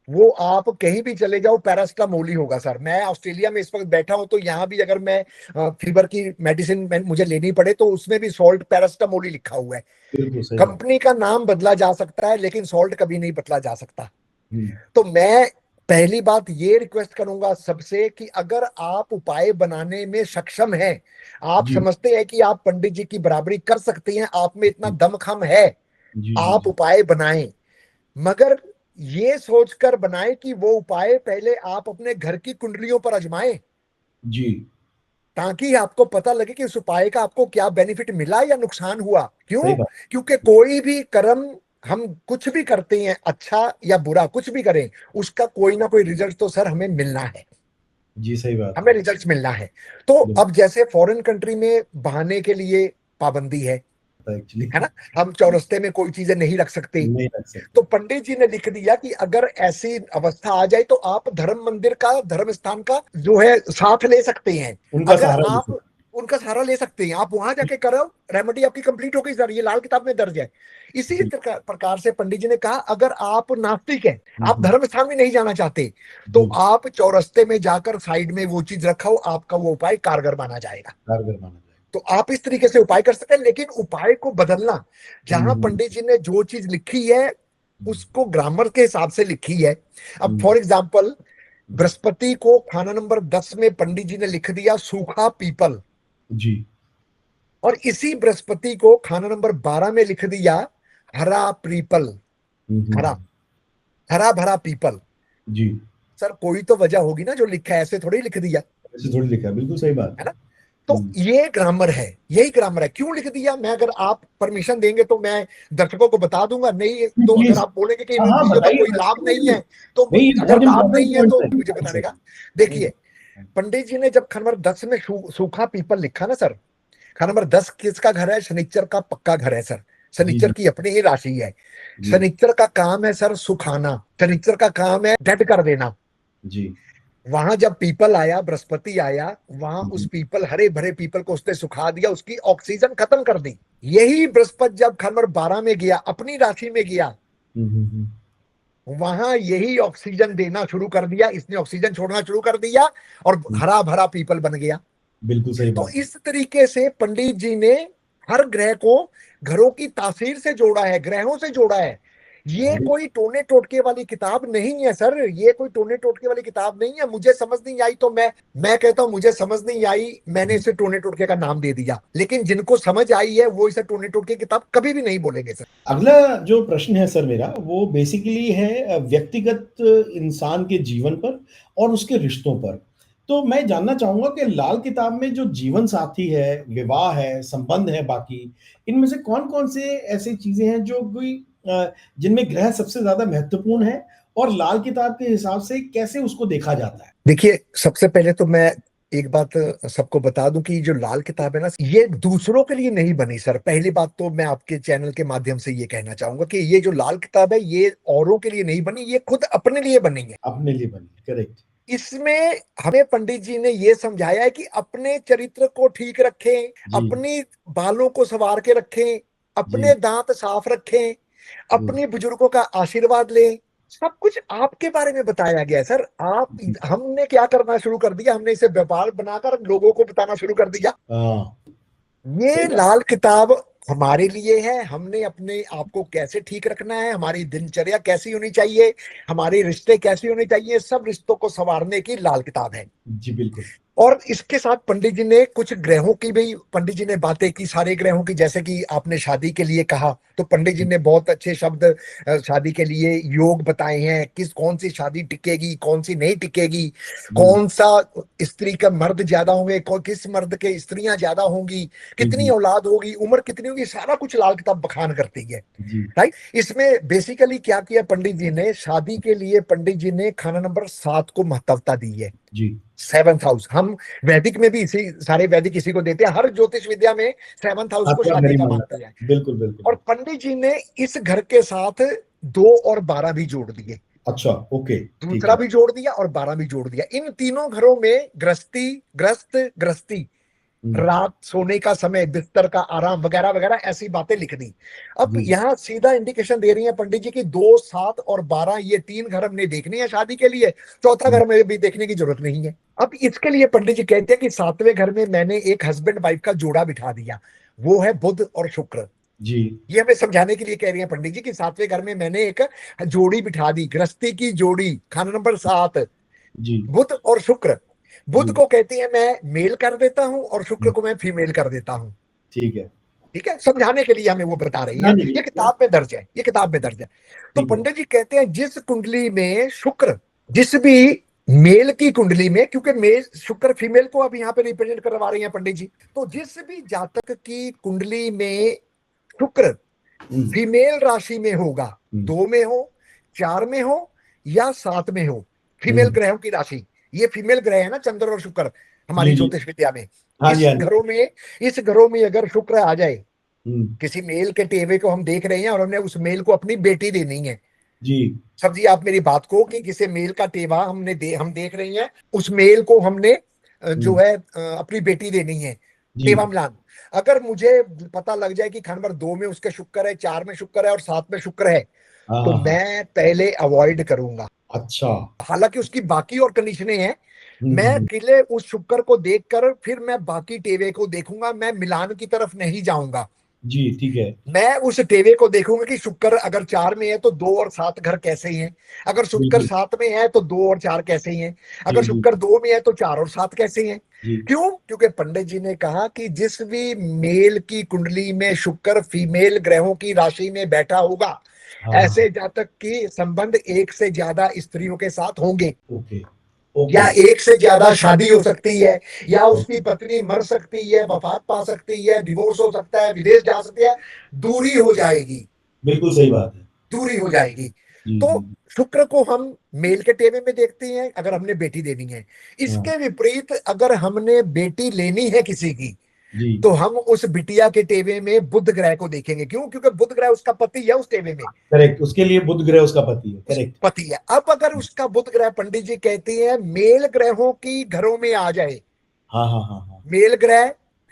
वो आप कहीं भी चले जाओ पैरास्टामोल ही होगा सर। मैं ऑस्ट्रेलिया में इस वक्त बैठा हूं तो यहाँ भी अगर मैं फीवर की मेडिसिन मुझे लेनी पड़े तो उसमें भी सॉल्ट पैरास्टामोल ही लिखा हुआ है। बिल्कुल सही बात। कंपनी का नाम बदला जा सकता है लेकिन सॉल्ट कभी नहीं बदला जा सकता। हम्म। तो मैं पहली बात ये रिक्वेस्ट करूंगा सबसे कि अगर आप उपाय बनाने में सक्षम हैं, आप जी समझते हैं कि आप पंडित जी की बराबरी कर सकते हैं, आप में इतना दमखम है, जी जी आप जी उपाय बनाएं। मगर ये सोचकर बनाएं कि वो उपाय पहले आप अपने घर की कुंडलियों पर आजमाएं, जी। ताकि आपको पता लगे कि उस उपाय का आपको क्या बेनिफिट मिला या नुकसान हुआ। सही क्यों? बात। क्योंकि कोई भी कर्म हम कुछ भी करते हैं, अच्छा या बुरा कुछ भी करें, उसका कोई ना कोई रिजल्ट तो सर हमें मिलना है, जी सही बात हमें है। रिजल्ट मिलना है। तो अब जैसे फॉरेन कंट्री में बहाने के लिए पाबंदी बिल्कुल एक्चुअली है ना, हम चौरस्ते में कोई चीजें नहीं रख सकते। नहीं रख तो सकते। पंडित जी ने लिख दिया कि अगर ऐसी अवस्था आ जाए तो आप धर्म मंदिर का, धर्म स्थान का जो है साथ ले सकते हैं। उनका अगर सहारा ले आप सकते। उनका सहारा ले सकते हैं, आप वहां जाके करो, रेमेडी आपकी कंप्लीट हो गई सर, ये लाल किताब में दर्ज है। इसी जी। प्रकार से पंडित जी ने कहा अगर आप नास्तिक हैं, आप हम्म। धर्म स्थान में नहीं जाना चाहते, तो जी। आप चौरस्ते में जाकर साइड में वो चीज रखो, आपका वो उपाय कारगर माना जाएगा। कारगर माना जाएगा। तो आप इस तरीके से उपाय कर सकते हैं, लेकिन उपाय को बदलना, जहां हम्म। पंडित जी ने जो चीज लिखी है हम्म। उसको ग्रामर के हिसाब से लिखी है। अब हम्म। फॉर एग्जाम्पल, हम्म। बृहस्पति को खाना नंबर 10 में पंडित जी ने लिख दिया सूखा पीपल, जी। और इसी बृहस्पति को खाना नंबर 12 में लिख दिया हरा पीपल, हरा, हम्म। हरा भरा पीपल। जी। सर कोई तो वजह होगी ना जो लिखा है, ऐसे थोड़ी लिख दिया, ऐसे थोड़ी लिखा है, बिल्कुल सही बात है है। ना। तो हम्म। ये ग्रामर है, यही ग्रामर है। क्यों लिख दिया, मैं अगर आप परमिशन देंगे तो मैं दर्शकों को बता दूंगा, नहीं तो अगर प्लीज। आप बोलेंगे कि हाँ इन हाँ चीजों का बताइए कोई लाभ नहीं बताइए। है, तो नहीं ये अगर बहुत लाभ इंपॉर्टेंट नहीं है पॉइंट तो है। मुझे बताने का। हम्म। देखिए, पंडित जी ने जब खाना नंबर 10 में सूखा पीपल लिखा ना सर, खाना नंबर 10 किसका घर है? शनिचर का पक्का घर है सर। जी शनिचर जी की अपनी ही राशि है। जी शनिचर का काम है सर सुखाना, शनिचर का काम है डेड कर देना। जी। वहां जब पीपल आया, बृहस्पति आया, वहां उस हम्म। पीपल, हरे भरे पीपल को उसने सुखा दिया, उसकी ऑक्सीजन खत्म कर दी। यही बृहस्पति जब खंड 12 में गया, अपनी राशि में गया, हम्म। वहां यही ऑक्सीजन देना शुरू कर दिया, इसने ऑक्सीजन छोड़ना शुरू कर दिया और हम्म। हरा भरा पीपल बन गया। बिल्कुल सही तो बात है। इस तरीके से पंडित जी ने हर ग्रह को घरों की तासीर से जोड़ा है, ग्रहों से जोड़ा है। ये बहुत कोई टोने टोटके वाली किताब नहीं है सर, ये कोई टोने टोटके वाली किताब नहीं है। मुझे समझ नहीं आई तो मैं कहता हूं मुझे समझ नहीं आई, मैंने इसे टोने टोटके का नाम दे दिया। लेकिन जिनको समझ आई है वो इसे टोने टोटके किताब कभी भी नहीं बोलेंगे सर। अगला जो प्रश्न है सर मेरा, वो बेसिकली है व्यक्तिगत इंसान के जीवन पर और उसके रिश्तों पर। तो मैं जानना चाहूंगा कि लाल किताब में जो जीवन साथी है, विवाह है, संबंध है, बाकी इनमें से कौन कौन से ऐसी चीजें हैं जो कोई जिनमें ग्रह सबसे ज्यादा महत्वपूर्ण है, और लाल किताब के हिसाब से कैसे उसको देखा जाता है? देखिए, सबसे पहले तो मैं एक बात सबको बता दूं कि जो लाल किताब है ना, ये दूसरों के लिए नहीं बनी सर। पहली बात तो मैं आपके चैनल के माध्यम से ये कहना चाहूंगा कि ये जो लाल किताब है ये औरों के लिए नहीं बनी, ये खुद अपने लिए बनी है। अपने लिए बनी, करेक्ट। इसमें हमें पंडित जी ने ये समझाया है कि अपने चरित्र को ठीक रखें, जी अपनी बालों को संवार के रखें, जी अपने दांत साफ रखें, जी। अपने बुजुर्गों का आशीर्वाद लें। सब कुछ आपके बारे में बताया गया है सर। आप, हमने क्या करना शुरू कर दिया, हमने इसे व्यापार बनाकर लोगों को बताना शुरू कर दिया। हाँ ये सही बात। लाल किताब हमारे लिए है, हमने अपने आप को कैसे ठीक रखना है, हमारी दिनचर्या कैसी होनी चाहिए, हमारे रिश्ते कैसे होने चाहिए, सब रिश्तों को संवारने की लाल किताब है। जी बिल्कुल। और इसके साथ पंडित जी ने कुछ ग्रहों की भी, पंडित जी ने बातें की सारे ग्रहों की। जैसे कि आपने शादी के लिए कहा तो पंडित जी ने बहुत अच्छे शब्द शादी के लिए योग बताए हैं, किस कौन सी शादी टिकेगी, कौन सी नहीं टिकेगी, हम्म। कौन सा स्त्री का मर्द ज्यादा होंगे, किस मर्द के स्त्रियां ज्यादा होंगी, कितनी हम्म। औलाद होगी, उम्र कितनी होगी, सारा कुछ लाल किताब बखान करती है। जी राइट। इसमें बेसिकली क्या किया पंडित जी ने, शादी के लिए पंडित जी ने खाना नंबर 7 को महत्वता दी है। जी। 7th हाउस, हम वैदिक में भी इसी, सारे वैदिक इसी को देते हैं, हर ज्योतिष विद्या में 7th हाउस को आपका शादी मेरी का मान्यता मानते हैं। है। बिल्कुल बिल्कुल और बिल्कुल। पंडित जी ने इस घर के साथ 2 और 12 भी जोड़ दिए, अच्छा ओके। ठीक दूसरा है। भी जोड़ दिया और 12 भी जोड़ दिया। इन तीनों घरों में गृहस्थी, ग्रस्त, गृहस्थी, रात सोने का समय, बिस्तर का आराम वगैरह वगैरह ऐसी बातें लिख दी। अब जी यहाँ सीधा इंडिकेशन दे रही है पंडित जी की 2, 7 और 12 ये 3 घर हमने देखने हैं शादी के लिए, चौथा घर में भी देखने की जरूरत नहीं है। अब इसके लिए पंडित जी कहते हैं कि 7वें घर में मैंने एक हस्बैंड वाइफ का जोड़ा बिठा दिया, वो है बुध और शुक्र। जी ये हमें समझाने के लिए कह रही है पंडित जी कि 7वें घर में मैंने एक जोड़ी बिठा दी, गृहस्थी की जोड़ी, खाना नंबर 7, जी बुध और शुक्र। बुध जी। को कहती है मैं मेल कर देता हूं और शुक्र को मैं फीमेल कर देता हूं। ठीक है। ठीक है, समझाने के लिए हमें वो बता रही है, हाँ जी, ये किताब में दर्ज है, ये किताब में दर्ज है। तो ठीक है। पंडित जी कहते हैं जिस कुंडली में शुक्र, जिस भी मेल की कुंडली में, क्योंकि मेल शुक्र फीमेल को अब यहाँ पे रिप्रेजेंट करवा रही है पंडित जी, तो जिस भी जातक की कुंडली में शुक्र हम्म, फीमेल राशि में होगा, हम्म, 2 में हो, 4 में हो या 7 में हो, फीमेल हम्म, ग्रहों की राशि, ये फीमेल ग्रह है ना चंद्र और शुक्र हमारी जी जी। ज्योतिष विद्या में। हाँ जी, इस हाँ जी। घरों में, इस घरों में अगर शुक्र आ जाए, हम्म, किसी मेल के टेवे को हम देख रहे हैं और हमने उस मेल को अपनी बेटी देनी है, जी समझिए आप मेरी बात को, कि किसी मेल का टेवा हम देख रहे हैं, उस मेल को हमने जो हम्म, है अपनी बेटी देनी है, जी। टेवा मिलान। अगर मुझे पता लग जाए कि खान नंबर 2 में उसके शुक्र है, 4 में शुक्र है और 7 में शुक्र है, हाँ तो हाँ हाँ। मैं पहले अवॉइड करूंगा। अच्छा। हालांकि उसकी बाकी और कंडीशनें हैं, मैं हम्म, अकेले उस शुक्र को देखकर फिर मैं बाकी टेवे को देखूंगा, मैं मिलान की तरफ नहीं जाऊंगा। जी ठीक है। मैं उस टेवे को देखूंगा कि शुक्र अगर 4 में है तो 2 और 7 घर कैसे हैं, अगर शुक्र बिल्कुल। 7 में है तो 2 और 4 कैसे हैं, जी अगर जी शुक्र 2 में है तो 4 और 7 कैसे हैं। जी। क्यों? क्योंकि पंडित जी ने कहा कि जिस भी मेल की कुंडली में शुक्र फीमेल ग्रहों की राशि में बैठा होगा, हाँ हाँ हाँ। ऐसे जातक के संबंध एक से ज्यादा स्त्रियों के साथ होंगे, ओके या ओके एक से ज्यादा शादी हो सकती है, या उसकी ओके। पत्नी मर सकती है, वफात पा सकती है, डिवोर्स हो सकता है, विदेश जा सकती है, दूरी हो जाएगी, बिल्कुल सही बात है। दूरी हो जाएगी। जी तो जी। शुक्र को हम मेल के टेबल में देखते हैं अगर हमने बेटी देनी है। हाँ। इसके विपरीत अगर हमने बेटी लेनी है किसी की, जी। तो हम उस बिटिया के टेबे में बुध ग्रह को देखेंगे। क्यों? क्योंकि बुध ग्रह उसका पति है उस टेबे में, करेक्ट, उसके लिए बुध ग्रह उसका पति है, उस करेक्ट। पति है। अब अगर उसका बुध ग्रह पंडित जी कहती है मेल ग्रहों की घरों में आ जाए, हाँ हाँ हाँ हाँ। मेल ग्रह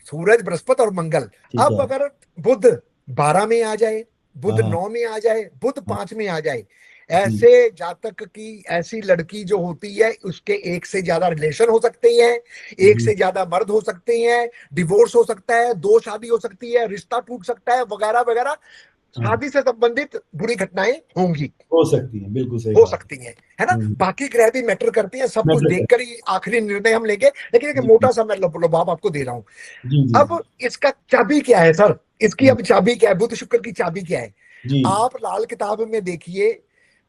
सूरज बृहस्पति और मंगल, ठीक अब है। अगर बुध 12 में आ जाए, हाँ बुध हाँ 9 में आ जाए, बुध हाँ। 5 में आ जाए, जी ऐसे जातक की, ऐसी लड़की जो होती है उसके एक से ज्यादा रिलेशन हो सकते हैं, एक जी। से ज्यादा मर्द हो सकते हैं, डिवोर्स हो सकता है, 2 शादी हो सकती है, रिश्ता टूट सकता है वगैरह वगैरह, हाँ, शादी से संबंधित बुरी घटनाएं होंगी, हो सकती है, बिल्कुल सही हो बात सकती हैं, है ना। है। बाकी ग्रह भी मैटर करती हैं, सब कुछ मैटर कर। देखकर ही आखिरी निर्णय हम लेंगे, लेकिन एक जी मोटा सा मैं लुभाव आपको दे रहा हूं। जी जी जी। अब इसका चाबी क्या है सर, इसकी हम्म, अब चाबी क्या है, बुध शुक्र की चाबी क्या है? जी आप लाल किताब में देखिए,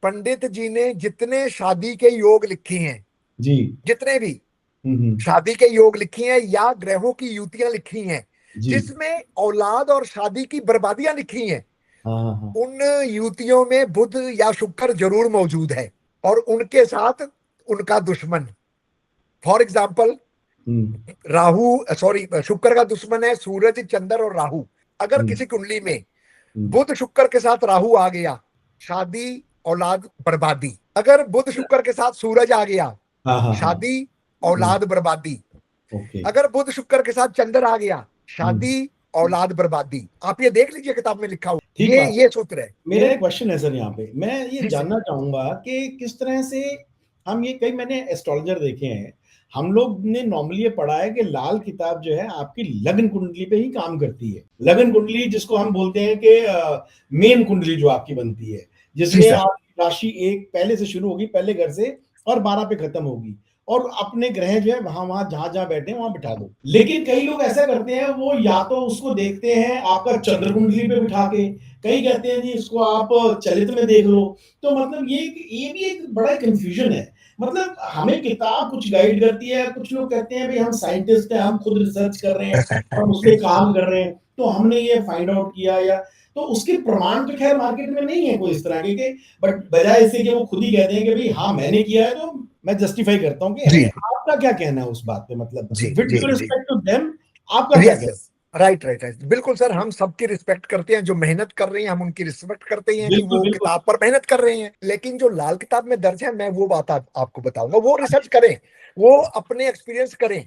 पंडित जी ने जितने शादी के योग लिखे हैं, जी। जितने भी हम्म, शादी के योग लिखे हैं या ग्रहों की युतियां लिखी हैं, जी। जिसमें औलाद और शादी की बर्बादियां लिखी हैं, हाँ हाँ हाँ। उन युतियों में बुध या शुक्र जरूर मौजूद है, और उनके साथ उनका दुश्मन। For example, hmm Rahu, sorry, शुक्र का दुश्मन है सूरज, चंद्र और राहु। अगर हम्म किसी कुंडली में हम्म। बुध शुक्र के साथ राहु आ गया, शादी औलाद बर्बादी। अगर बुध शुक्र के साथ सूरज आ गया, हाँ हाँ हाँ। शादी हम्म, औलाद बर्बादी। ओके। अगर बुध शुक्र के साथ चंद्र आ गया, हम्म, शादी औलाद बर्बादी। आप ये देख लीजिए किताब में लिखा हुआ, ठीक बात। ये सूत्र है। मेरा एक क्वेश्चन है सर, यहाँ पे मैं ये जी जी जानना चाहूंगा कि किस तरह से हम ये, कई मैंने एस्ट्रोलॉजर देखे हैं, हम लोग ने नॉर्मली ये पढ़ा है कि लाल किताब जो है आपकी लग्न कुंडली पे ही काम करती है। लग्न कुंडली जिसको हम बोलते हैं कि मेन कुंडली जो आपकी बनती है, जी जिसमें सर। आपकी राशि एक पहले से शुरू होगी, पहले घर से, और 12 पे खत्म होगी, और अपने ग्रह जो है वहां वहां जहां जहां बैठे हैं वहां बिठा दो। लेकिन कई लोग ऐसा करते हैं, वो या तो उसको देखते हैं आपका चंद्र कुंडली पे बिठा के, कई कहते हैं जी इसको आप चलित में देख लो। तो मतलब ये भी एक बड़ा कंफ्यूजन है। मतलब हमें किताब कुछ गाइड करती है, कुछ लोग कहते हैं भाई हम साइंटिस्ट हैं, हम खुद रिसर्च कर रहे हैं, हम उस पे काम कर रहे हैं, तो हमने ये फाइंड आउट किया, या तो उसके प्रमाण तो खैर मार्केट में नहीं है कोई इस तरह के, बट बजाय इससे कि वो खुद ही कहते हैं कि भाई हाँ मैंने किया है, तो मैं जस्टिफाई करता हूँ कि जी आपका क्या कहना है उस बात पे, मतलब जी विद जी जी। रिस्पेक्ट टू देम, आपका क्या यस कहना यस, राइट राइट राइट, बिल्कुल सर, हम सबकी रिस्पेक्ट करते हैं, जो मेहनत कर रही हैं हम उनकी रिस्पेक्ट करते है? हैं कि बिल्कुल वो बिल्कुल। किताब पर मेहनत कर रहे हैं। लेकिन जो लाल किताब में दर्ज है, मैं वो बात आपको बताऊंगा, वो रिसर्च करें, वो अपने एक्सपीरियंस करें।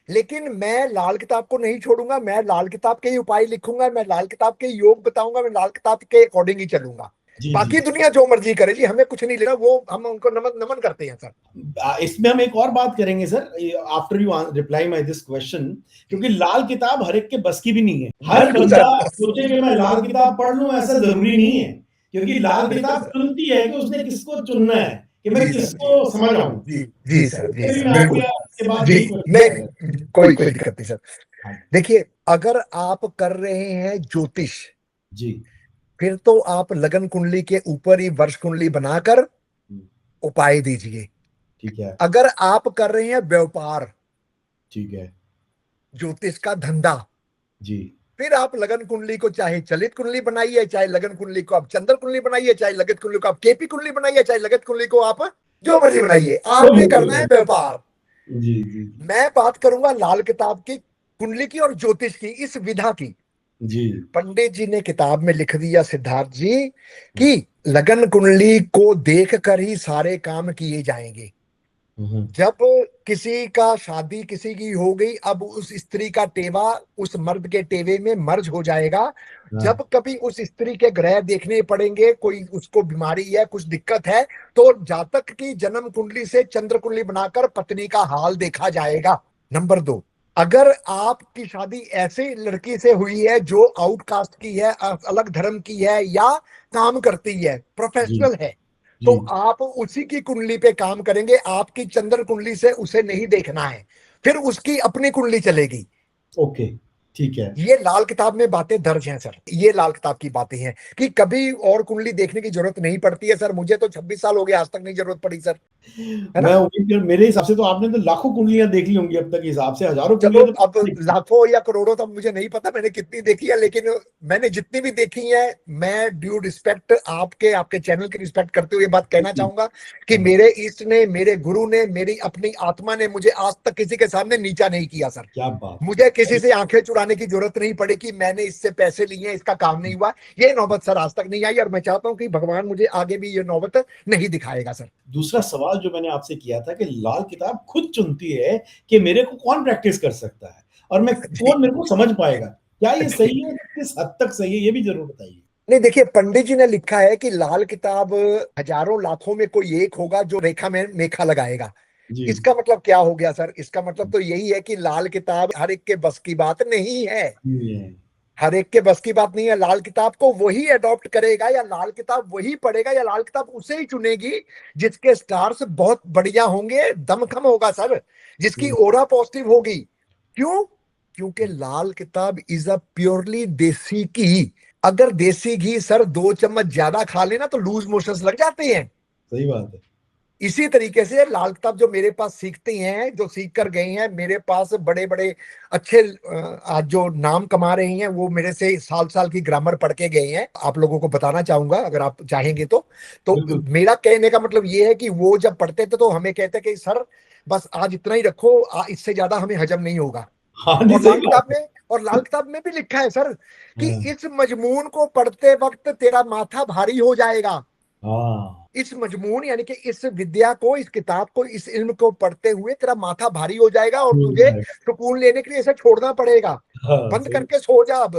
लेकिन मैं लाल किताब को नहीं छोड़ूंगा, मैं लाल किताब के ही उपाय लिखूंगा, मैं लाल किताब के योग बताऊंगा, मैं लाल किताब के अकॉर्डिंग ही चलूंगा। जी जी। बाकी दुनिया जो मर्जी करे जी, हमें कुछ नहीं लेना, वो हम उनको नमन नमन करते हैं सर। इसमें हम एक और बात करेंगे sir, after you reply my this question, क्योंकि लाल किताब हर एक के बस की भी नहीं है। हर बिल्कुल बंदा सर, सोचे कि मैं लाल किताब पढ़ लूं, ऐसा जरूरी नहीं है, क्योंकि लाल बिल्कुल किताब सर। चुनती है कि उसने किसको चुनना है, कि मैं जी सर, किसको समझ आऊं। जी जी सर, जी भी सर, मैं आपके बिल्कुल। इसके बाद जी, यही क्वेश्चन मैं करूंगा। कोई कोई दिक्कत नहीं सर। हाँ देखिए, अगर आप कर रहे हैं ज्योतिष, जी। फिर तो आप लगन कुंडली के ऊपर ही वर्ष कुंडली बनाकर हम्म, उपाय दीजिए। ठीक है। अगर आप कर रहे हैं व्यापार, ठीक है। ज्योतिष का धंधा, जी फिर आप लगन कुंडली को चाहे चलित कुंडली बनाइए, चाहे लगन कुंडली को आप चंद्र कुंडली बनाइए, चाहे लगत कुंडली को आप केपी कुंडली बनाइए, चाहे लगत कुंडली को आप जो मर्जी बनाइए, आपने करना है व्यापार। जी जी। मैं बात करूंगा लाल किताब की, कुंडली की और ज्योतिष की, इस विधा की। जी। पंडित जी ने किताब में लिख दिया सिद्धार्थ जी कि लगन कुंडली को देखकर ही सारे काम किए जाएंगे। हम्म, जब किसी का शादी किसी की हो गई, अब उस स्त्री का टेवा उस मर्द के टेवे में मर्ज हो जाएगा। हाँ जब कभी उस स्त्री के ग्रह देखने पड़ेंगे, कोई उसको बीमारी है, कुछ दिक्कत है, तो जातक की जन्म कुंडली से चंद्र कुंडली बनाकर पत्नी का हाल देखा जाएगा। नंबर 2, अगर आपकी शादी ऐसे लड़की से हुई है जो आउटकास्ट की है, अलग धर्म की है, या काम करती है, जी प्रोफेशनल है, तो जी। आप उसी की कुंडली पे काम करेंगे। आपकी चंद्र कुंडली से उसे नहीं देखना है, फिर उसकी अपनी कुंडली चलेगी। ओके ठीक है। ये लाल किताब में बातें दर्ज हैं सर, ये लाल किताब की बातें हैं कि कभी और कुंडली देखने की जरूरत नहीं पड़ती है सर। मुझे तो 26 साल हो गए, आज तक नहीं जरूरत पड़ी सर, है मैं ना। उम्मीद कर, मेरे हिसाब से तो आपने तो लाखों कुंडलियां देख ली होंगी अब तक के हिसाब से, हजारों चलो, कुंडलियां तो अब लाखों या करोड़ों तो मुझे नहीं पता मैंने कितनी देखी है, लेकिन मैंने जितनी भी देखी है, मैं ड्यू रिस्पेक्ट आपके आपके चैनल की रिस्पेक्ट करते हुए बात कहना चाहूंगा कि हाँ, मेरे ईष्ट ने, मेरे गुरु ने, मेरी अपनी आत्मा ने मुझे आज तक किसी के सामने नीचा नहीं किया सर। क्या बात मुझे किसी से आंखें चुराने की जरूरत नहीं पड़ी कि मैंने इससे पैसे लिए हैं, इसका काम नहीं हुआ। ये नौबत सर आज तक नहीं आई, और मैं चाहता हूं कि भगवान मुझे आगे भी ये नौबत नहीं दिखाएगा सर। दूसरा सवाल जो मैंने आपसे किया था कि लाल किताब खुद चुनती है कि मेरे को कौन प्रैक्टिस कर सकता है और मैं जी कौन मेरे को समझ पाएगा, क्या ये जी। सही है, किस हद तक सही है, ये भी जरूर बताइए। नहीं, देखिए, पंडित जी ने लिखा है कि लाल किताब हजारों लाखों में कोई एक होगा जो रेखा में मेखा लगाएगा। जी। इसका मतलब क्या हो गया सर? इसका मतलब तो यही है कि लाल किताब हर एक के बस की बात नहीं है। नहीं है। हर एक के बस की बात नहीं है। लाल किताब को वही अडॉप्ट करेगा, या लाल किताब वही पढ़ेगा, या लाल किताब उसे ही चुनेगी जिसके स्टार्स बहुत बढ़िया होंगे, दमखम होगा सर, जिसकी हम्म, ओरा पॉजिटिव होगी। क्यों? क्योंकि लाल किताब इज अ प्योरली देसी घी। अगर देसी घी सर 2 चम्मच ज्यादा खा लेना तो लूज मोशंस लग जाते हैं। सही बात है। इसी तरीके से लाल किताब जो मेरे पास सीखते हैं, जो सीख कर गए हैं, मेरे पास बड़े बड़े अच्छे आज जो नाम कमा रहे हैं, वो मेरे से साल साल की ग्रामर पढ़ के गए हैं। आप लोगों को बताना चाहूंगा अगर आप चाहेंगे तो बिल्कुल। मेरा कहने का मतलब ये है कि वो जब पढ़ते थे तो हमें कहते कि सर बस आज इतना ही रखो, इससे ज्यादा हमें हजम नहीं होगा। हाँ नहीं और सही लाल बात किताब है। में और लाल किताब में भी लिखा है सर कि हाँ इस मजमून को पढ़ते वक्त तेरा माथा भारी हो जाएगा। हाँ इस मजमून यानी कि इस विद्या को, इस किताब को, इस इल्म को पढ़ते हुए तेरा माथा भारी हो जाएगा और हो तुझे जाएगा। सुकून लेने के लिए इसे छोड़ना पड़ेगा। हाँ बंद सही। करके सो जा अब।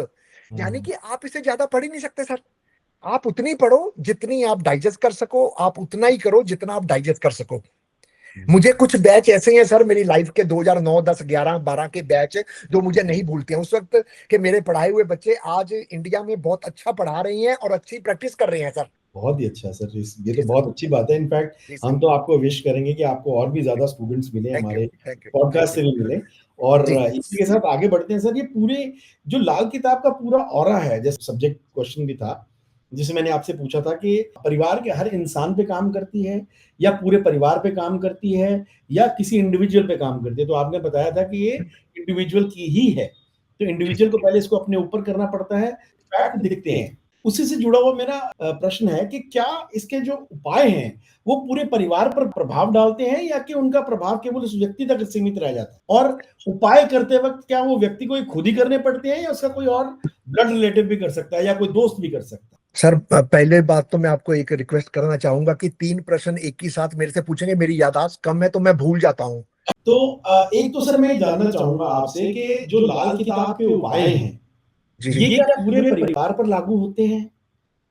यानी हाँ कि आप इसे ज्यादा पढ़ ही नहीं सकते सर। आप उतनी पढ़ो जितनी आप डाइजेस्ट कर सको, आप उतना ही करो जितना आप डाइजेस्ट कर सको। मुझे कुछ बैच ऐसे हैं सर मेरी लाइफ के, 2009, 10, 11, 12 के बैच जो मुझे नहीं भूलते हैं उस वक्त के मेरे पढ़ाए हुए बच्चे आज इंडिया में बहुत अच्छा पढ़ा रही हैं और अच्छी प्रैक्टिस कर रहे हैं सर। बहुत ही अच्छा सर, ये तो जी सर, बहुत अच्छी बात है। इनफैक्ट जी सर। हम तो आपको विश करेंगे कि आपको और भी ज्यादा स्टूडेंट्स मिले, थैंक यू, हमारे thank you, thank podcast you. से भी मिले। और जी इसी के साथ आगे बढ़ते हैं सर। ये पूरे जो लाल किताब का पूरा ऑरा है, जैसे सब्जेक्ट क्वेश्चन भी था जिसे मैंने आपसे पूछा था कि परिवार के हर इंसान पे काम करती है या पूरे परिवार पे काम करती है या किसी इंडिविजुअल पे काम करती है, तो आपने बताया था कि ये इंडिविजुअल की ही है। तो जी इंडिविजुअल को पहले इसको अपने ऊपर करना पड़ता है, फैक्ट दिखते हैं। उसी से जुड़ा हुआ मेरा प्रश्न है कि क्या इसके जो उपाय हैं वो पूरे परिवार पर प्रभाव डालते हैं या कि उनका प्रभाव केवल उस व्यक्ति तक सीमित रह जाता है, और उपाय करते वक्त क्या वो व्यक्ति को खुद ही करने पड़ते हैं या उसका कोई और ब्लड रिलेटिव भी कर सकता है या कोई दोस्त भी कर सकता है? सर, पहले बात तो मैं आपको एक रिक्वेस्ट करना चाहूंगा कि 3 प्रश्न एक ही साथ मेरे से पूछेंगे। मेरी याददाश्त कम है तो मैं भूल जाता हूँ। तो एक तो सर मैं ये जानना चाहूँगा आपसे कि जो लाल किताब के उपाय हैं, जी, ये जी। क्या पूरे परिवार पर लागू होते हैं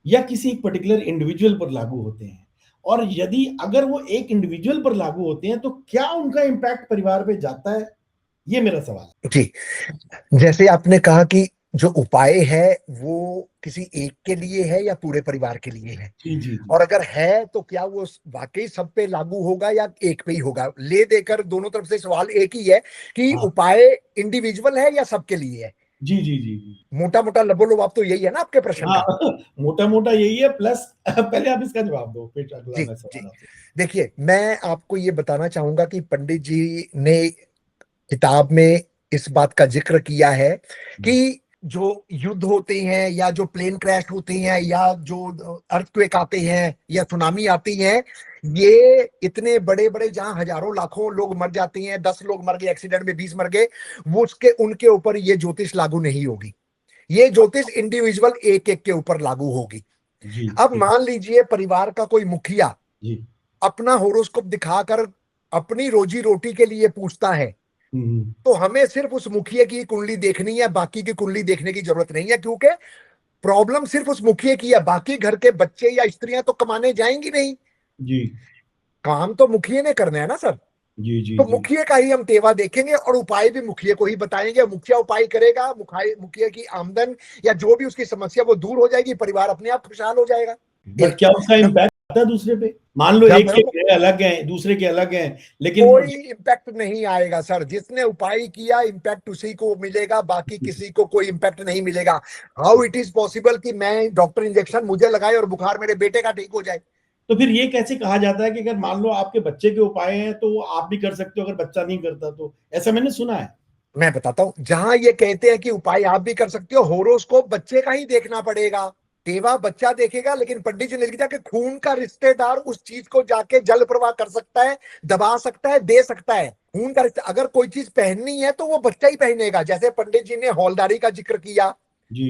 या किसी एक पर्टिकुलर इंडिविजुअल पर लागू होते हैं? और यदि अगर वो एक इंडिविजुअल पर लागू होते हैं, तो क्या उनका इम्पैक्ट परिवार पे जाता है? ये मेरा सवाल है। जी, जैसे आपने कहा कि जो उपाय है वो किसी एक के लिए है या पूरे परिवार के लिए है? जी, जी, जी। और अगर है तो क्या वो वाक़ई सब पे लागू होगा या एक पे ही होगा? ले-देकर दोनों तरफ से सवाल एक ही है कि हाँ। उपाय इंडिविजुअल है या सबके लिए है? जी, जी, जी, जी। मोटा-मोटा लबो-लुबाब तो यही है ना आपके प्रश्न हाँ, का? मोटा-मोटा यही है प्लस पहले आप इसका जवाब दो, फिर अगला जी, मैं जी। सवाल आपसे देखिए, मैं आपको ये बताना चाहूँगा कि पंडित जी ने किताब में इस बात का ज़िक्र किया है हुँ, कि जो युद्ध होते हैं या जो प्लेन क्रैश होते हैं या जो अर्थक्वेक आते हैं या सुनामी आती है, ये इतने बड़े-बड़े जहाँ हज़ारों लाखों लोग मर जाते हैं, 10 लोग मर गए एक्सीडेंट में, 20 मर गए, वो उसके उनके ऊपर ये ज्योतिष लागू नहीं होगी। ये ज्योतिष इंडिविजुअल एक-एक के ऊपर लागू होगी। जी, अब ठीक। मान लीजिए परिवार का कोई मुखिया जी। अपना होरोस्कोप दिखाकर अपनी रोजी-रोटी के लिए पूछता है, हुँ, हुँ। तो हमें सिर्फ उस मुखिया की कुंडली देखनी है, बाकी की कुंडली देखने की जरूरत नहीं है, क्योंकि प्रॉब्लम सिर्फ उस मुखिया की है, बाकी घर के बच्चे या स्त्रियां तो कमाने जाएंगी नहीं। जी। काम तो मुखिया ने करना है ना सर। जी, जी, तो जी। मुखिया का ही हम तेवा देखेंगे और उपाय भी मुखिया को ही बताएंगे। मुखिया उपाय करेगा, मुखिया की आमदन या जो भी उसकी समस्या वो दूर हो जाएगी, परिवार अपने आप खुशहाल हो जाएगा। बट एक क्या उसका इम्पैक्ट आता है दूसरे पे? मान लो एक जब के ग्रह अलग हैं, दूसरे के अलग हैं, लेकिन कोई इम्पैक्ट नहीं आएगा सर, जिसने उपाय किया इम्पैक्ट उसी को मिलेगा, बाकी किसी को कोई इम्पैक्ट नहीं मिलेगा। हाउ इट इज पॉसिबल कि मैं डॉक्टर इंजेक्शन मुझे लगाए और बुखार मेरे बेटे का ठीक हो जाए? तो फिर ये कैसे कहा जाता है कि अगर मान लो आपके बच्चे के उपाय हैं, तो वो आप भी कर सकते हो अगर बच्चा नहीं करता तो? ऐसा मैंने सुना है। मैं बताता हूं, जहां ये कहते हैं कि उपाय आप भी कर सकते हो, होरोस्कोप बच्चे का ही देखना पड़ेगा। तेवा बच्चा देखेगा, लेकिन पंडित जी ने लिख दिया कि खून का रिश्तेदार उस चीज को जाके जल प्रवाह कर सकता है, दबा सकता है, दे सकता है। खून का रिश्ता, अगर कोई चीज पहननी है तो वो बच्चा ही पहनेगा। जैसे पंडित जी ने हौलदारी का जिक्र किया, जी,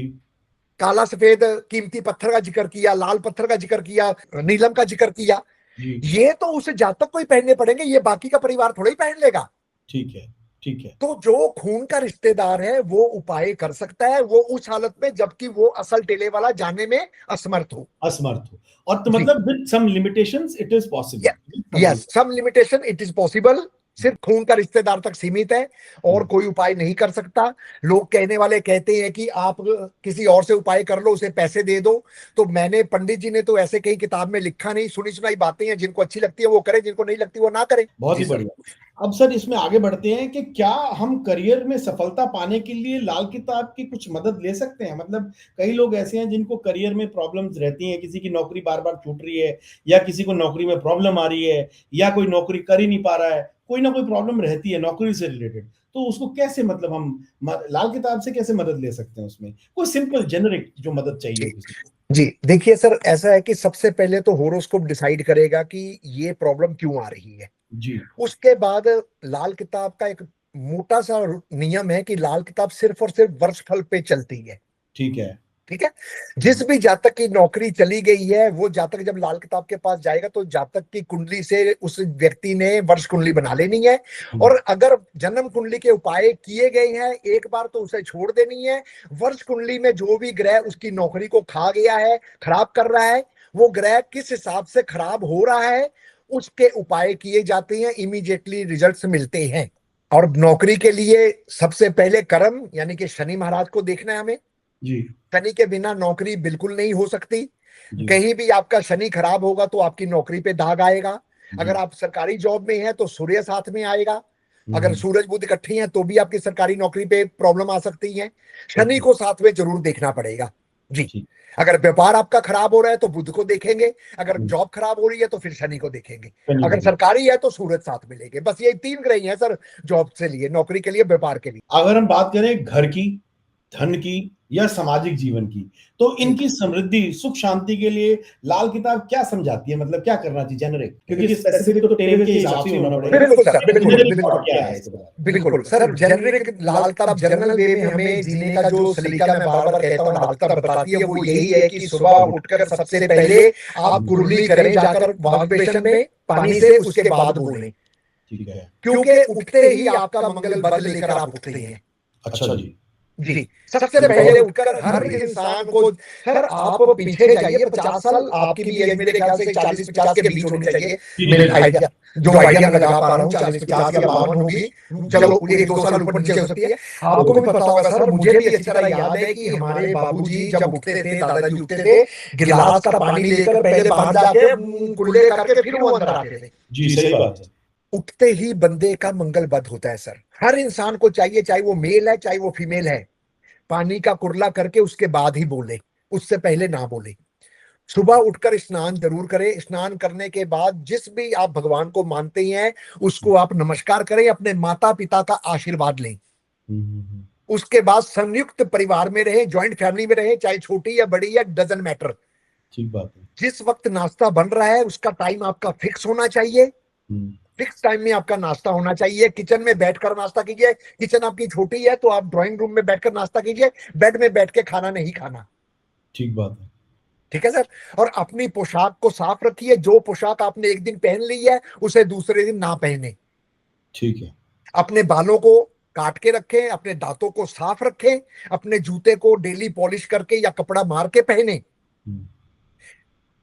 काला सफेद कीमती पत्थर का जिक्र किया, लाल पत्थर का जिक्र किया, नीलम का जिक्र किया, जी। ये तो उसे जातक को ही पहनने पड़ेंगे, ये बाकी का परिवार थोड़ा ही पहन लेगा। ठीक है, ठीक है। तो जो खून का रिश्तेदार है वो उपाय कर सकता है, वो उस हालत में जबकि वो असल टेले वाला जाने में असमर्थ हो। असमर्थ हो और तो जी, मतलब with some limitations it is possible, with some yes, limit some limitation it is possible. सिर्फ खून का रिश्तेदार तक सीमित है और हुँ, कोई उपाय नहीं कर सकता। लोग कहने वाले कहते हैं कि आप किसी और से उपाय कर लो, उसे पैसे दे दो। तो मैंने, पंडित जी ने तो ऐसे कहीं किताब में लिखा नहीं, सुनी सुनाई बातें हैं, जिनको अच्छी लगती है वो करें, जिनको नहीं लगती वो ना करें। बहुत जी ही सर। बढ़िया। अब सर इसमें आगे बढ़ते हैं कि क्या हम करियर में सफलता पाने के लिए लाल किताब की कुछ मदद ले सकते हैं? मतलब कई लोग ऐसे हैं जिनको करियर में प्रॉब्लम्स रहती हैं, किसी की नौकरी बार-बार छूट रही है या किसी को नौकरी में प्रॉब्लम आ रही है या कोई नौकरी कर ही नहीं पा रहा है, कोई ना कोई प्रॉब्लम रहती है नौकरी से रिलेटेड। तो उसको कैसे मतलब हम लाल किताब से कैसे मदद ले सकते हैं उसमें? कोई सिंपल जेनेरिक जो मदद चाहिए जी, हो किसी को? जी, देखिए सर, ऐसा है कि सबसे पहले तो होरोस्कोप डिसाइड करेगा कि ये प्रॉब्लम क्यों आ रही है। जी, उसके बाद लाल किताब का एक मोटा सा नियम है कि लाल किताब सिर्फ और सिर्फ वर्षफल पे चलती है। ठीक है। ठीक है। जिस हुँ, भी जातक की नौकरी चली गई है, वो जातक जब लाल किताब के पास जाएगा तो जातक की कुंडली से उस व्यक्ति ने वर्ष कुंडली बना लेनी है। हुँ, और अगर जन्म कुंडली के उपाय किए गए हैं एक बार तो उसे छोड़ देनी है। वर्ष कुंडली में जो भी ग्रह उसकी नौकरी को खा गया है, खराब कर रहा है, वो ग्रह किस हिसाब से खराब हो रहा है, उसके उपाय किए जाते हैं, इमीडिएटली रिजल्ट्स मिलते हैं। और नौकरी के लिए सबसे पहले कर्म यानी कि शनि महाराज को देखना है हमें। जी, शनि के बिना नौकरी बिल्कुल नहीं हो सकती। जी, कहीं भी आपका शनि खराब होगा तो आपकी नौकरी पे दाग आएगा। अगर जी। आप सरकारी जॉब में हैं तो सूर्य साथ में आएगा। हुँ, अगर हुँ, सूरज बुध इकट्ठे हैं तो भी आपकी सरकारी नौकरी पे प्रॉब्लम आ सकती है। शनि ओके, को साथ में जरूर देखना पड़ेगा। जी। ठीक। अगर व्यापार आपका खराब हो रहा है तो बुध को देखेंगे। अगर हुँ, जॉब खराब हो रही है तो फिर शनि को देखेंगे। शनि को अगर देख सरकारी है तो सूरज साथ में लेंगे। बस ये तीन ग्रह ही हैं सर, जॉब से लिए, नौकरी के लिए, व्यापार के लिए। अगर हम बात करें घर की, धन की या सामाजिक जीवन की, तो जी, इनकी समृद्धि, सुख शांति के लिए लाल किताब क्या समझाती है? मतलब क्या करना चाहिए जेनेरिक? क्योंकि ये स्पेसिफिक तो टेबल के हिसाब से ही होना पड़ेगा। बिल्कुल सर, बट बिल्कुल, जनरल बिल्कुल। थॉट क्या है इसके बारे में? बिल्कुल सर, जेनरिक लाल किताब जनरल वे में हमें जीने का जो सलीका मैं बार बार कहता हूँ लाल किताब बताती है, वो यही है कि सुबह उठकर सबसे पहले आप कुर्ली करें जाकर वॉश बेसिन में पानी से, उसके बाद बोलें। ठीक है। क्योंकि उठते ही आपका मंगल बद लेकर आप उठते हैं। अच्छा जी। जी, सबसे पहले उठकर हर इंसान को, सर आप पीछे जाइए 50 साल, आपकी भी एज मेरे ख्याल से 40-50 के बीच होनी चाहिए, मेरे आइडिया जो आइडिया मैं लगा पा रहा हूँ 40-50 या 52 होगी, चलो 1-2 साल ऊपर नीचे हो सकती है। आपको भी पता होगा सर, मुझे भी अच्छी तरह याद है कि हमारे बाबूजी जब उठते थे, दादाजी उठते थे, गिलास का पानी लेकर पहले बाहर जाके कुल्ले करके फिर वो अंदर आते थे। जी सही बात है। उठते ही बंदे का मंगल बद होता है सर, हर इंसान को चाहिए, चाहे वो मेल है चाहे वो फीमेल है, पानी का कुरला करके उसके बाद ही बोले, उससे पहले ना बोले। सुबह उठकर स्नान जरूर करें, स्नान करने के बाद जिस भी आप भगवान को मानते हैं उसको आप नमस्कार करें, अपने माता पिता का आशीर्वाद लें। उसके बाद संयुक्त परिवार में रहे, ज्वाइंट फैमिली में रहे, चाहे छोटी या बड़ी या डजन मैटर। ठीक बात है। जिस वक्त नाश्ता बन रहा है उसका टाइम आपका फिक्स होना चाहिए, फिक्स टाइम में आपका नाश्ता होना चाहिए। किचन में बैठकर नाश्ता कीजिए, किचन आपकी छोटी है तो आप ड्राइंग रूम में बैठकर नाश्ता कीजिए, बेड में बैठ के खाना नहीं खाना। ठीक बात है। ठीक है सर। और अपनी पोशाक को साफ रखिए, जो पोशाक आपने एक दिन पहन ली है उसे दूसरे दिन ना पहने। ठीक है। अपने बालों को काट के रखें, अपने दांतों को साफ रखें, अपने जूते को डेली पॉलिश करके या कपड़ा मार के पहने।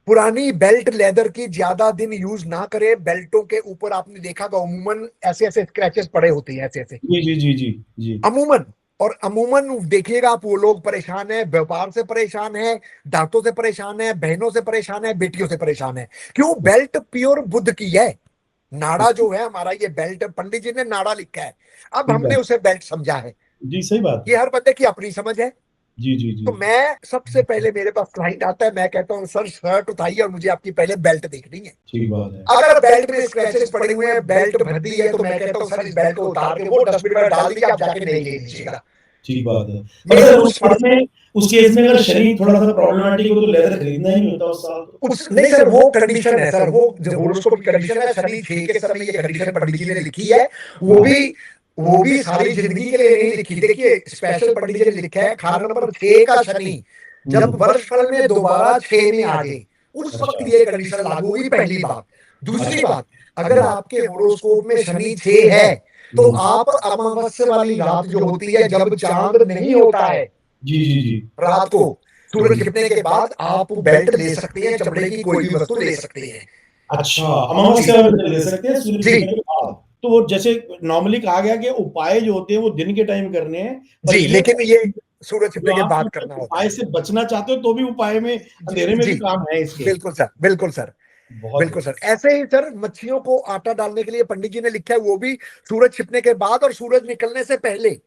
पुरानी बेल्ट लेदर की ज्यादा दिन यूज ना करें, बेल्टों के ऊपर आपने देखा कि अमूमन ऐसे ऐसे स्क्रैचेस पड़े होते हैं, ऐसे ऐसे जी जी जी जी जी अमूमन। और अमूमन देखिएगा आप, वो लोग परेशान है, व्यापार से परेशान है, दांतों से परेशान है, बहनों से परेशान है, बेटियों से परेशान है। क्यों? बेल्ट प्योर बुद्ध की है। नाड़ा जो है हमारा, ये बेल्ट पंडित जी ने नाड़ा लिखा है, अब ठीक हमने बात। उसे बेल्ट समझा है। जी सही बात ये है। हर बंदे की अपनी समझ है। जी जी जी तो मैं सबसे पहले, मेरे पास क्लाइंट आता है, मैं कहता हूँ सर शर्ट उठाइए और मुझे आपकी पहले बेल्ट देखनी है। ठीक बात है। अगर बेल्ट में स्क्रैचेस पड़े हुए हैं, बेल्ट भद्दी है, तो मैं कहता हूँ सर इस बेल्ट को उतार के वो डस्टबिन में डाल दीजिए, आप जाके नहीं ले लीजिएगा। ठीक बात है। पर सर उस केस में अगर शनि थोड़ा सा प्रॉब्लमेटिक हो तो लेदर खरीदना ही होता उस साल तो। उस नहीं सर, वो कंडीशन है सर, वो जो होरोस्कोप की कंडीशन है, शनि 6 के समय ये कंडीशन पंडित जी ने लिखी है। वो भी सारी जिंदगी के लिए नहीं लिखी। देखिए स्पेशल पंडित जी ने लिखा है, खाना नंबर 6 का शनि जब वर्षफल में दोबारा 6 में आ जाए उस वक्त ये कंडीशन लागू हुई, पहली बात। दूसरी बात, अगर आपके होरोस्कोप में शनि 6 है तो आप अमावस्या वाली रात जो होती है, जब चांद नहीं होता है, जी जी जी रात को सूरज छिपने के बाद आप बेल्ट ले सकते हैं, चमड़े की कोई भी वस्तु ले सकते हैं। अच्छा, अमावस्या में ले सकते हैं सूर्य जी। छिपने के बाद। तो वो जैसे नॉर्मली कहा गया कि उपाय जो होते हैं वो दिन के टाइम करने हैं, पर जी, लेकिन ये सूरज जो छिपने के आप बाद करना होता उपाय है। से बचना चाहते हो तो भी उपाय में अंधेरे में जी, भी काम है इसके। बिल्कुल सर, बिल्कुल सर, बहुत बिल्कुल सर। ऐसे ही सर मच्छियों को आटा डालने के लिए पंडित जी ने लिखा है, वो भी सूरज छिपने के बाद और सूरज निकलने से पहले।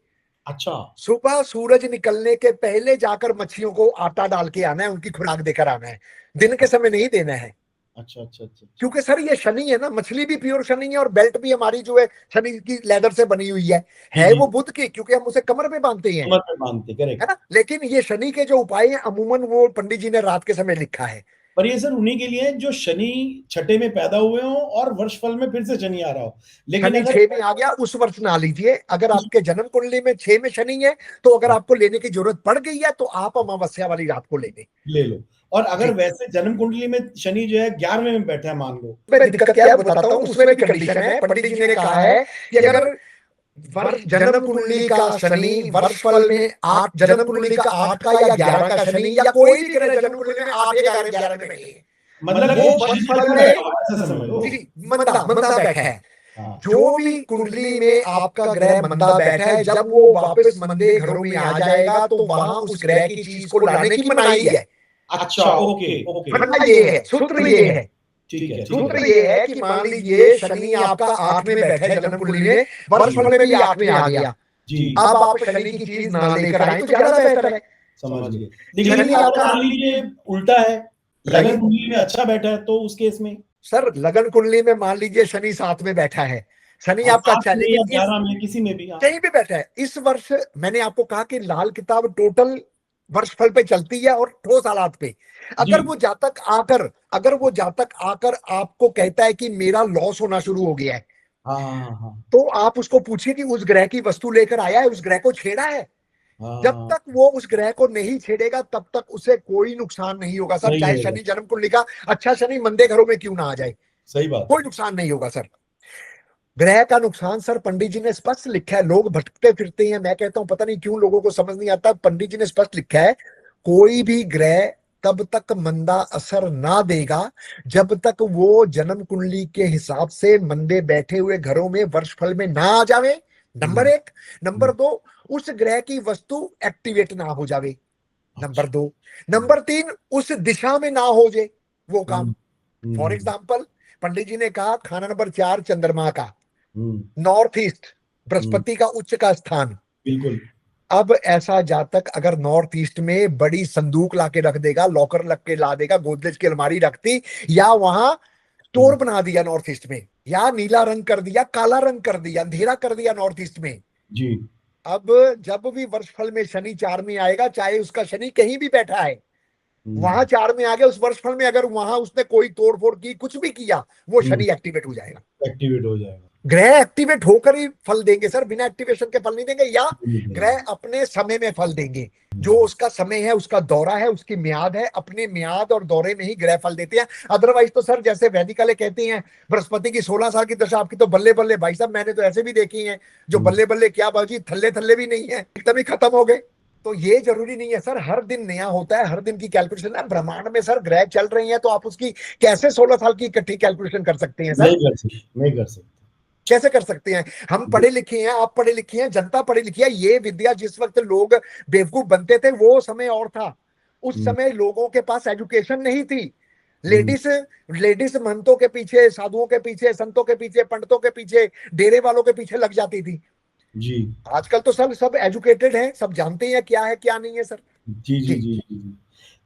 अच्छा। सुबह सूरज निकलने के पहले जाकर मच्छियों को आटा डाल के आना है, उनकी खुराक देकर आना है, दिन के समय नहीं देना है। अच्छा अच्छा अच्छा। क्योंकि सर ये शनि है ना, मछली भी प्योर शनि है और बेल्ट भी हमारी जो है शनि की लेदर से बनी हुई है जी वो बुध की, क्योंकि हम उसे कमर में बांधते हैं, कमर में बांधते, है करेक्ट। ना। लेकिन ये शनि के जो उपाय हैं अमूमन वो पंडित जी ने रात के समय लिखा है। पर ये सर उन्हीं के लिए जो शनि छठे में पैदा हुए हो और वर्षफल में फिर से शनि आ रहा हो, लेकिन शनि अगर 6 में आ गया उस वर्ष ना लीजिए। अगर आपके जन्म कुंडली में 6 में शनि है तो अगर आपको लेने की जरूरत पड़ गई है तो आप अमावस्या वाली रात को ले लें। ले लो। और अगर जी। वैसे जन्म कुंडली में शनि जो है 11वें में बैठा है मान लो, मैं दिक्कत क्या है बताता हूँ, उसमें भी कंडीशन है। पंडित जी ने कहा है कि अगर जन्म कुंडली का शनि वर्षफल में 8, जन्म कुंडली का 8 का या 11 का शनि, या कोई भी ग्रह जन्म कुंडली में 8 या 11 में बैठे, मतलब वो कि शनि वर्षफल में में ऐसा समझ लो। जी मंदा मंदा बैठा है। हाँ। जो भी कुंडली में आपका ग्रह मंदा बैठा है, जब वो वापस मंदे घरों में आ जाएगा तो वहां उस ग्रह की चीज को लाने की मनाही है। अच्छा, ओके ओके। वरना ये है, सूत्र ये है, ठीक है ठीक सूत्र है। ये है कि मान लीजिए शनि आपका 8 में बैठा है जन्म कुंडली में, वर्षफल में भी 8 में आ गया, जी अब आप शनि की चीज ना लेकर आए तो ज्यादा बेहतर है। समझ गए। लेकिन शनि अगर आपका मान लीजिए उल्टा है, लगन लगे कुंडली में अच्छा बैठा है तो उस केस में सर, लगन कुंडली में मान लीजिए शनि 7 में बैठा है, शनि आपका 7 अच्छा है, में या लेकिन 11 में किसी में भी। हाँ। कहीं भी बैठा है इस वर्ष, मैंने आपको कहा कि लाल किताब टोटल वर्षफल पे चलती है और ठोस हालात पे। जी। अगर वो जातक आकर आपको कहता है कि मेरा लॉस होना शुरू हो गया है, हाँ हाँ हाँ तो आप उसको पूछिए कि उस ग्रह की वस्तु लेकर आया है, उस ग्रह को छेड़ा है। जब हाँ। तक वो उस ग्रह को नहीं छेड़ेगा तब तक उसे कोई नुकसान नहीं होगा सर, नहीं चाहे होगा। शनि जन्म कुंडली का अच्छा शनि मंदे घरों में क्यों ना आ जाए, सही बात कोई है। नुकसान नहीं होगा सर। ग्रह का नुकसान सर पंडित जी ने स्पष्ट लिखा है। लोग भटकते फिरते हैं, मैं कहता हूं पता नहीं क्यों लोगों को समझ नहीं आता। पंडित जी ने स्पष्ट लिखा है, कोई भी ग्रह तब तक मंदा असर ना देगा जब तक वो जन्म कुंडली के हिसाब से मंदे बैठे हुए घरों में वर्षफल में ना आ जावे, नंबर एक। नंबर दो, उस ग्रह की वस्तु एक्टिवेट ना हो जावे, नंबर दो। नंबर तीन, उस दिशा में ना हो जाए वो काम। फॉर एग्जाम्पल, पंडित जी ने कहा खाना नंबर 4 चंद्रमा का, नॉर्थ ईस्ट, बृहस्पति का उच्च का स्थान। बिल्कुल। अब ऐसा जातक अगर नॉर्थ ईस्ट में बड़ी संदूक लाके रख देगा, लॉकर लग के ला देगा, गोदरेज की अलमारी रखती, या वहां स्टोर बना दिया नॉर्थ ईस्ट में, या नीला रंग कर दिया, काला रंग कर दिया, अंधेरा कर दिया नॉर्थ ईस्ट में जी। अब जब भी वर्षफल में शनि 4 में आएगा, चाहे उसका शनि कहीं भी बैठा है, वहां 4 में आ गया, उस वर्षफल में अगर वहां उसने कोई तोड़फोड़ की, कुछ भी किया, वो शनि एक्टिवेट हो जाएगा। एक्टिवेट हो जाएगा। ग्रह एक्टिवेट होकर ही फल देंगे सर, बिना एक्टिवेशन के फल नहीं देंगे, या ग्रह अपने समय में फल देंगे। जो उसका समय है, उसका दौरा है, उसकी म्याद है, अपने म्याद और दौरे में ही ग्रह फल देते हैं। अदरवाइज तो सर जैसे वैदिक वाले कहते हैं बृहस्पति की 16 साल की दशा आपकी तो बल्ले बल्ले, भाई साहब मैंने तो ऐसे भी देखी है जो बल्ले बल्ले क्या बाजी, थल्ले थल्ले भी नहीं है, एकदम ही खत्म हो गए। तो ये जरूरी नहीं है सर, हर दिन नया होता है, हर दिन की कैलकुलेशन है। ब्रह्मांड में सर ग्रह चल रहे हैं तो आप उसकी कैसे 16 साल की इकट्ठी कैलकुलेशन कर सकते हैं सर? नहीं कर सकते। कैसे कर सकते हैं? हम पढ़े लिखे हैं, आप पढ़े लिखे हैं, जनता पढ़ी लिखी है। ये विद्या जिस वक्त लोग बेवकूफ बनते थे वो समय और था। उस समय लोगों के पास एजुकेशन नहीं थी। लेडीज लेडीज महंतों के पीछे, साधुओं के पीछे, संतों के पीछे, पंडितों के पीछे, डेरे वालों के पीछे लग जाती थी जी। आजकल तो सब एजुकेटेड हैं, सब जानते हैं क्या है क्या नहीं है सर। जी जी जी जी।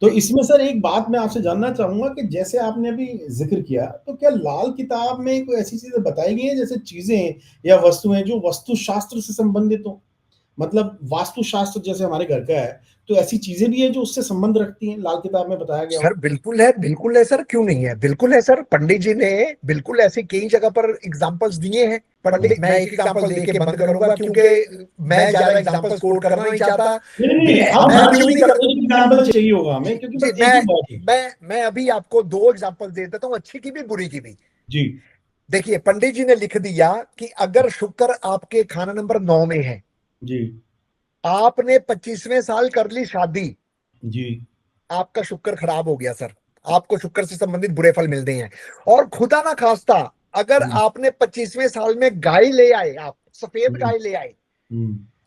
तो इसमें सर एक बात मैं आपसे जानना चाहूंगा कि जैसे आपने अभी जिक्र किया, तो क्या लाल किताब में कोई ऐसी चीजें बताई गई हैं जैसे चीजें या वस्तुएं जो वास्तुशास्त्र से संबंधित हो? मतलब वास्तुशास्त्र जैसे हमारे घर का है, तो ऐसी चीजें भी है जो उससे संबंध रखती हैं, लाल किताब में बताया गया हो? सर बिल्कुल है सर, क्यों नहीं है, बिल्कुल है सर। पंडित जी ने बिल्कुल ऐसी कई जगह पर एग्जांपल्स दिए हैं। पंडित, मैं एक एग्जांपल देके बंद करूंगा क्योंकि मैं ज्यादा एग्जांपल्स कोट करना नहीं चाहता। नहीं, हम मैं नहीं कर एक एग्जांपल चाहिए होगा हमें, क्योंकि बस एक ही बात है। मैं अभी आपको 2 एग्जांपल दे देता हूँ, अच्छी की भी बुरी की भी। जी। देखिए, पंडित जी ने लिख दिया कि अगर शुक्र आपके खाना नंबर 9 में है, जी। आपने 25वें साल कर ली शादी, जी। आपका शुक्र खराब हो गया सर, आपको शुक्र से संबंधित बुरे फल मिलते हैं। और खुदा ना खास्ता अगर आपने 25वें साल में गाय ले आए, आप सफेद गाय ले आए,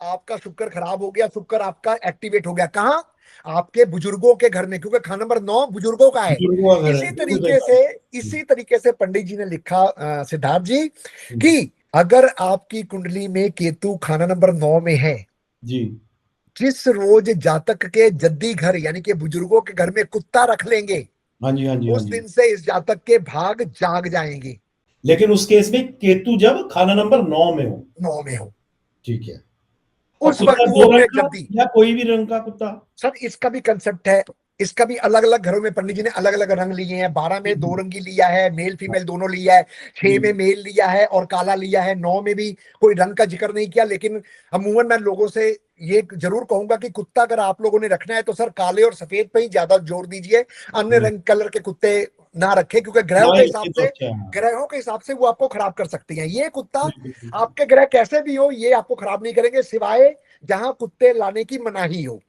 आपका शुक्र खराब हो गया, शुक्र आपका एक्टिवेट हो गया। कहां? आपके बुजुर्गों के घर में, क्योंकि खाना नंबर 9 बुजुर्गों का है। इसी तरीके से पंडित जी ने लिखा सिद्धार्थ जी कि अगर आपकी कुंडली में केतु खाना नंबर 9 में है जी, जिस रोज जातक के जद्दी घर यानी कि बुजुर्गों के घर में कुत्ता रख लेंगे, हाँ जी, हाँ जी, उस दिन से इस जातक के भाग जाग जाएंगे। लेकिन उस केस में केतु जब खाना नंबर 9 में हो। 9 में हो, ठीक है। उस वक्त वो अपने जद्दी, या कोई भी रंग का कुत्ता? सर इसका भी कंसेप्ट है, इसका भी अलग अलग घरों में पंडित जी ने अलग अलग रंग लिए हैं। 12 में 2 रंगी लिया है, मेल फीमेल दोनों लिया है। 6 में मेल लिया है और काला लिया है। 9 में भी कोई रंग का जिक्र नहीं किया। लेकिन अमूमन मैं लोगों से ये जरूर कहूंगा कि कुत्ता अगर आप लोगों ने रखना है तो सर काले और सफेद पे ही ज्यादा जोर दीजिए, अन्य रंग कलर के कुत्ते ना रखें, क्योंकि ग्रहों के हिसाब से वो आपको खराब कर सकती हैं। ये कुत्ता आपके ग्रह कैसे भी हो, ये आपको खराब नहीं करेंगे, सिवाय जहां कुत्ते लाने की मनाही हो।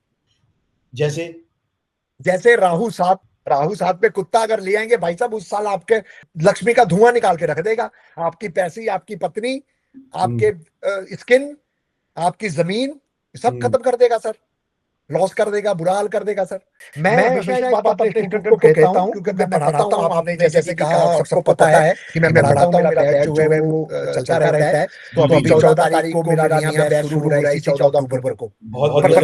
जैसे राहु 7 पे कुत्ता अगर ले आएंगे भाई साहब, उस साल आपके लक्ष्मी का धुआं निकाल के रख देगा। आपकी पैसे, आपकी पत्नी, आपके स्किन, आपकी जमीन सब खत्म कर देगा सर, लॉस कर देगा, बुरा हाल कर देगा सर। मैं हमेशा एक बात अपने स्टूडेंट को कहता हूँ, क्योंकि मैं पढ़ाता हूँ, आपने जैसे कहा सबको पता है कि मैं पढ़ाता हूँ, मेरा बैच जो है वो चलता रहता है। तो अभी 14 तारीख को मेरा नया बैच शुरू हो रहा है, इसी 14 अक्टूबर को। बहुत अपने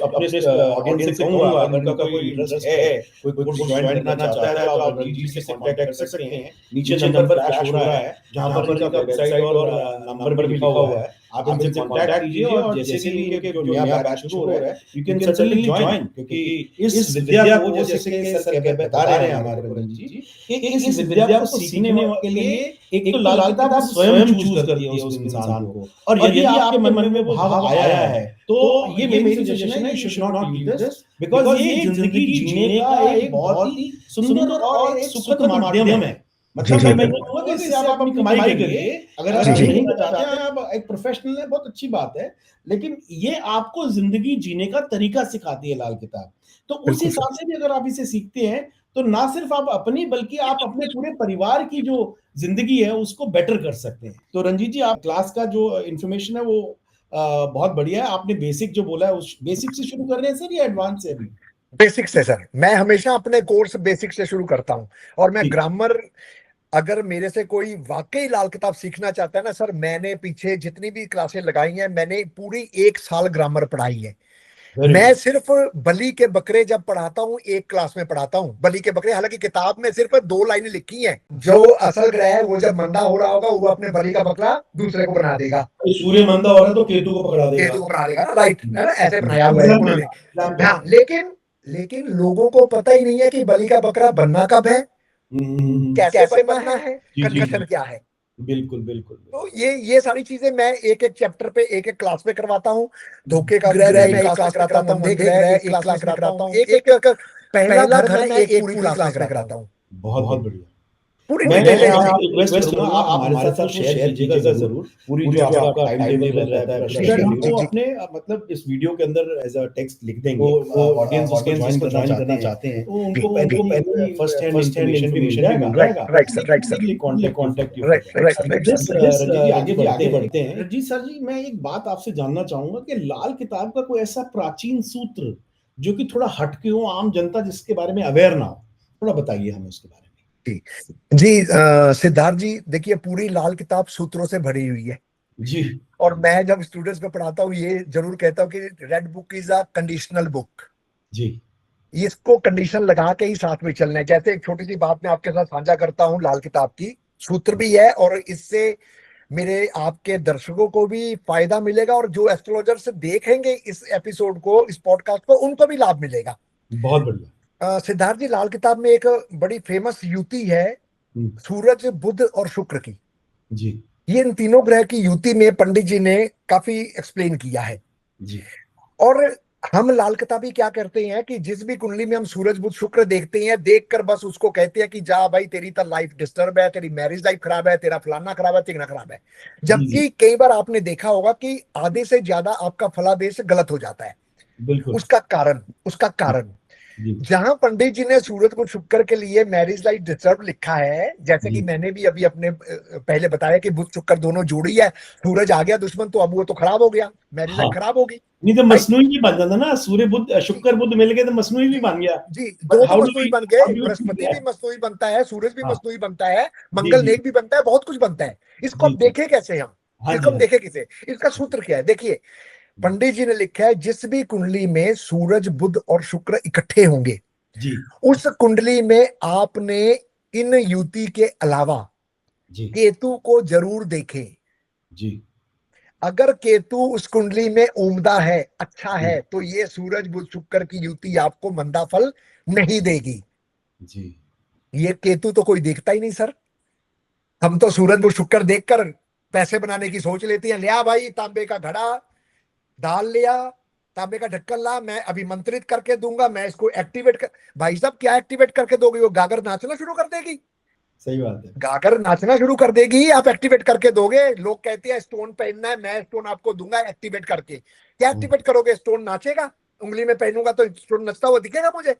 ऑडियंस से कहूंगा, अगर उनका कोई इंटरेस्ट है, कोई कोर्स ज्वाइन करना चाहता है, तो आप रणजीत जी से कांटेक्ट कर सकते हैं। नीचे नंबर फ्लैश हो रहा है, जहां पर इनका वेबसाइट और नंबर भी लिखा हुआ है। आप इनसे कांटेक्ट कीजिए और जैसे भी इनके जो नया बैच शुरू हो रहा है, यू कैन सर्टेनली ज्वाइन, क्योंकि इस विद्या को, जैसे कि सर बता रहे हैं हमारे रणजीत जी, कि इस विद्या को सीखने के लिए एक तो लाल किताब स्वयं चूज करती है उस इंसान को, और यदि आपके मन में वो भाव आया है तो ये मेरी सजेशन है, you should not leave this, because ये जिंदगी जीने का एक बहुत ही सुंदर और एक सुखद माध्यम है। मतलब मैं कहूंगा कि इससे आप अपनी कमाई करिए, अगर आप जी। नहीं करना चाहते हैं, आप एक प्रोफेशनल है, बहुत अच्छी बात है, लेकिन ये आपको जिंदगी जीने का तरीका सिखाती है लाल किताब। तो उस बिल्कुल हिसाब से भी अगर आप इसे सीखते हैं, तो ना सिर्फ आप अपनी बल्कि आप अपने पूरे परिवार की जो जिंदगी है उसको बेटर कर सकते हैं। तो रंजीत जी, आप क्लास का जो इंफॉर्मेशन है वो बहुत बढ़िया है। आपने बेसिक जो बोला है उस बेसिक से शुरू कर रहे हैं सर या एडवांस से अभी? बेसिक से सर, मैं हमेशा अपने कोर्स बेसिक से शुरू करता हूं। और मैं ठीक। ग्रामर, अगर मेरे से कोई वाकई लाल किताब सीखना चाहता है ना सर, मैंने पीछे जितनी भी क्लासें लगाई हैं, मैंने पूरी 1 साल ग्रामर पढ़ाई है। वेरी मैं गुड। सिर्फ बली के बकरे जब पढ़ाता हूँ, एक क्लास में पढ़ाता हूँ बली के बकरे। हालांकि किताब में सिर्फ 2 लाइनें लिखी हैं, जो असल ग्रह है वो जब मंदा हो रहा होगा वो अपने बली का बकरा दूसरे को बना देगा, सूर्य मंदा हो रहा है तो केतु को पकड़ा देगा। केतु को बना देगा, राइट, है ना, ऐसे बनाया हुआ है उन्होंने। हाँ, लेकिन लेकिन लोगों को पता ही नहीं है कि बली का बकरा बनना कब है, कैसे बनना है, जी जी कंडीशन जी, क्या है। बिल्कुल बिल्कुल तो बिल्कुल। ये सारी चीजें मैं एक एक चैप्टर पे एक एक क्लास में करवाता हूँ। धोखे का ग्रह मैं एक क्लास में कराता हूँ, अंधे ग्रह एक क्लास में कराता हूँ, एक एक पहला धर्म मैं एक पूरी क्लास में कराता हूँ, बहुत बहुत बढ़िया। पूरी मैं डिटेल में। आपसे रिक्वेस्ट करूंगा, आप हमारे साथ वो शेयर कीजिएगा जरूर, पूरी जो आपका टाइम टेबल रहता है, पूरा शेड्यूल जी वो जी। अपने मतलब इस वीडियो के अंदर एज अ टेक्स्ट लिख देंगे। वो ऑडियंस उसको ज्वाइन करना चाहते हैं तो जी उनको जी। पहले फर्स्ट हैंड इन्फॉर्मेशन भी मिल जाएगा। Right sir, right sir, contact you for right right that. Right जिस सर। रंजीत जी आगे बढ़ते हैं, रंजीत सर जी, मैं एक बात आपसे जानना चाहूंगा कि लाल किताब का कोई ऐसा प्राचीन सूत्र जो कि थोड़ा हटके हो, आम जनता जिसके बारे में अवेयर ना हो, थोड़ा बताइए हमें उसके बारे में। जी जी, सिद्धार्थ जी, देखिए पूरी लाल किताब सूत्रों से भरी हुई है। जी और मैं जब स्टूडेंट्स को पढ़ाता हूँ ये जरूर कहता हूँ कि red book is a conditional book. जी इसको कंडीशन लगा के ही साथ में चलना है। जैसे एक छोटी सी बात मैं आपके साथ साझा करता हूँ, लाल किताब की सूत्र भी है, और इससे मेरे आपके दर्शकों को भी फायदा मिलेगा, और जो एस्ट्रोलॉजर्स देखेंगे इस एपिसोड को, इस पॉडकास्ट को, उनको भी लाभ मिलेगा। बहुत बढ़िया। सिद्धार्थ जी, लाल किताब में एक बड़ी फेमस युति है, हम्म, सूरज, बुध और शुक्र की। जी ये इन तीनों ग्रह की युति में पंडित जी ने काफी एक्सप्लेन किया है। जी और हम लाल किताबी क्या करते हैं कि जिस भी कुंडली में हम सूरज बुध शुक्र देखते हैं, देखकर बस उसको कहते हैं कि जा भाई, तेरी तो लाइफ डिस्टर्ब है, तेरी मैरिज लाइफ खराब है, तेरा फलाना खराब है, तिगना खराब है। जी जी, जबकि कई बार आपने देखा होगा कि आधे से ज्यादा आपका फलादेश गलत हो जाता है। बिल्कुल। उसका कारण जी जहां पंडित जी ने सूरज को शुक्र के लिए मैरिज लाइफ डिस्टर्ब लिखा है, जैसे कि जी, मैंने भी अभी अपने पहले बताया कि बुध शुक्र दोनों जोड़ी है, सूरज आ गया दुश्मन तो अब वो तो खराब हो गया, मैरिज हाँ, लाइफ खराब होगी। नहीं तो राइट। मसनूई भी बन जाता ना, सूर्य बुध शुक्र बुध मिल गए तो मसनूई भी जी बन गया। जी, बट दो तो हाउ डू मसनूई वी, बन हाउ गए, डू वी बृहस्पति भी दैट? मसनूई बनता है, सूरज भी हाँ, मसनूई बनता है, जी मंगल जी नेक भी बनता है, बहुत कुछ बनता है। इसको जी हम जी, देखें कैसे हम, हाँ इसको जी हम हाँ देखें किसे, इसका सूत्र क्या है, देखिए। पंडित जी ने लिखा है, जिस भी कुंडली में सूरज बुध और शुक्र इकट्ठे होंगे, जी उस कुंडली में आपने इन युति के अलावा जी केतु को जरूर देखें। जी अगर केतु उस कुंडली में उम्दा है, अच्छा जी है, तो ये सूरज बुध शुक्र की युति आपको मंदा फल नहीं देगी। जी, ये केतु तो कोई देखता ही नहीं सर। हम तो सूरज बुध शुक्र देखकर पैसे बनाने की सोच लेते हैं, लिया भाई तांबे का घड़ा, दाल लिया, तांबे का ढक्कन ला, मैं अभिमंत्रित करके दूंगा, मैं इसको एक्टिवेट कर। भाई साहब, क्या एक्टिवेट करके दोगे? वो गागर नाचना शुरू कर देगी। सही बात है। गागर नाचना शुरू कर देगी, आप एक्टिवेट करके दोगे? लोग कहते हैं स्टोन पहनना है, मैं स्टोन आपको दूंगा एक्टिवेट करके। क्या हम्म, एक्टिवेट करोगे? स्टोन नाचेगा? उंगली में पहनूंगा तो स्टोन नचता हुआ दिखेगा मुझे?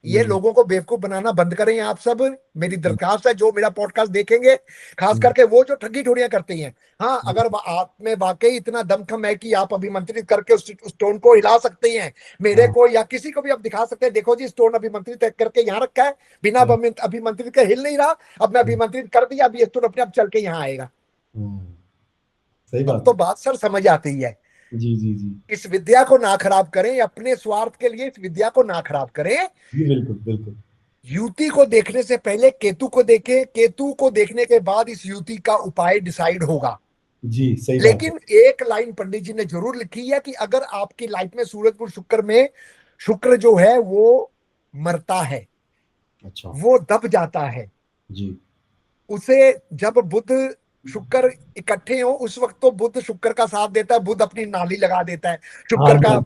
ये हम्म, लोगों को बेवकूफ बनाना बंद करें आप सब। मेरी दरखास्त है, जो मेरा पॉडकास्ट देखेंगे, खास हम्म, करके वो जो ठगी ठोरियां करते हैं, हाँ, हम्म, अगर आप में वाकई इतना दमखम है कि आप अभिमंत्रित करके उस स्टोन को हिला सकते हैं, मेरे हाँ को या किसी को भी आप दिखा सकते हैं, देखो जी स्टोन अभिमंत्रित करके यहाँ रखा है, बिना हाँ, अभिमंत्रित के हिल नहीं रहा, अब मैं हम्म, अभिमंत्रित कर दिया, अब ये स्टोन अपने आप चल के यहाँ आएगा। हम्म, सही अब बात तो है। बात सर समझ आती है। जी जी जी इस विद्या को ना खराब करें, अपने स्वार्थ के लिए इस विद्या को ना खराब करें। जी, बिल्कुल बिल्कुल। युति को देखने से पहले केतु को देखें, केतु को देखने के बाद इस युति का उपाय डिसाइड होगा। जी सही बात है। लेकिन एक लाइन पंडित जी ने जरूर लिखी है कि अगर आपकी लाइफ में सूरजपुर शुक्र में शुक्र जो है वो मरता है, अच्छा। वो दब जाता है, जी उसे जब बुध शुक्र इकट्ठे हो उस वक्त तो बुध शुक्र का साथ देता है, बुध अपनी नाली लगा देता है, हाँ शुक्र जी का, हाँ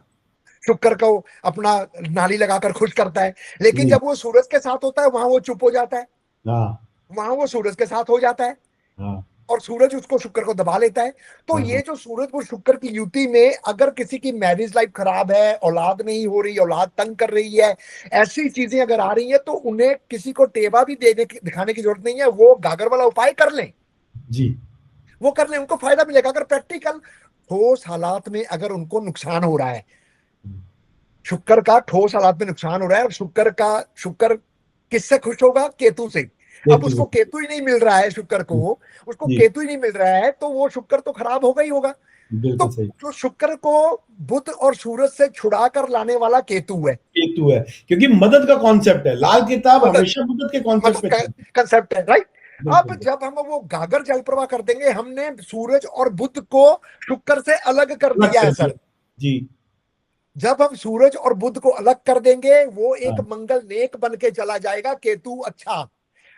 शुक्र को अपना नाली लगाकर खुश करता है। लेकिन जी, जब वो सूरज के साथ होता है वहां वो चुप हो जाता है, हाँ वहां वो सूरज के साथ हो जाता है। हाँ और सूरज उसको शुक्र को दबा लेता है। तो हाँ ये हाँ जो सूरज वो शुक्र की युति में अगर किसी की मैरिज लाइफ खराब है, औलाद नहीं हो रही, औलाद तंग कर रही है, ऐसी चीजें अगर आ रही है, तो उन्हें किसी को टेवा भी दिखाने की जरूरत नहीं है, वो गागर वाला उपाय कर लें, जी। वो कर लें, उनको फायदा मिलेगा। अगर प्रैक्टिकल ठोस हालात में अगर उनको नुकसान हो रहा है, शुक्र का ठोस हालात में नुकसान हो रहा है, और शुक्र किससे खुश होगा? केतु से। अब केतु उसको से। केतु ही नहीं मिल रहा है, शुक्र को उसको जी। केतु ही नहीं मिल रहा है, तो वो शुक्र तो खराब होगा ही होगा। तो बिल्कुल सही। जो शुक्र को बुध और सूरज से छुड़ा कर लाने वाला केतु है, केतु है, क्योंकि मदद का कॉन्सेप्ट है, लाल किताब मदद हमेशा मदद के कॉन्सेप्ट मदद पे का चलती है। कंसेप्ट है, राइट। अब बिल्कुल। जब हम वो गागर जल प्रवाह कर देंगे, हमने सूरज और बुध को शुक्र से अलग कर अलग दिया कर है दिया। सर। जी। जब हम सूरज और बुध को अलग कर देंगे, वो एक हाँ। मंगल नेक बन के चला जाएगा, केतु अच्छा।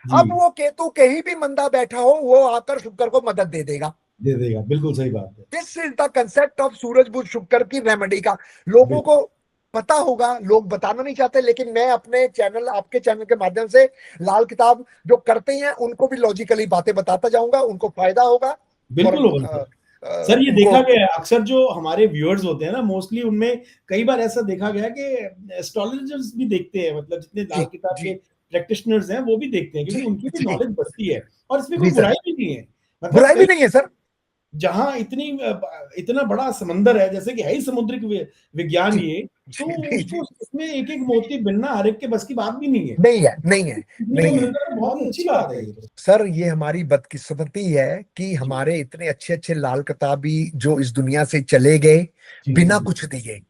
जी। अब वो केतु कहीं भी मंदा बैठा हो, वो आकर शुक्र को मदद दे देगा। दे देगा, बिल्कुल सही बात है। This is the concept of सूरज बुध शुक्र की रेमेडी का। लोगों बिल्कुल। को पता होगा, लोग बताना नहीं चाहते, लेकिन मैं अपने चैनल, आपके चैनल के माध्यम से लाल किताब जो करते हैं उनको भी लॉजिकली बातें बताता जाऊंगा, उनको फायदा होगा। और बिल्कुल होगा सर। सर ये उनको देखा गया है अक्सर जो हमारे व्यूअर्स होते हैं ना, मोस्टली उनमें कई बार ऐसा देखा गया है कि एस्ट्रोलॉजर्स भी देखते हैं, मतलब जितने जी लाल किताब के जी प्रैक्टिशनर्स हैं वो भी देखते हैं, जी क्योंकि उनकी भी जी नॉलेज बढ़ती है और इसमें कोई जी सर, बुराई भी नहीं है। मतलब बुराई भी कई नहीं है सर। जहां इतना बड़ा समंदर है, जैसे कि है ही समुद्रिक विज्ञान जी ये, तो जी जी उसको जी, उसमें एक एक मोती बिनना हर एक के बस की बात भी नहीं है। नहीं है, नहीं है, सीखने को नहीं है। मिलता है, तो बहुत ही अच्छी बात है ये तो। सर ये हमारी बदकिस्मती है कि जी हमारे इतने अच्छे अच्छे लाल किताबी जो इस दुनिया से चले गए जी जी बिना जी। कुछ दिए,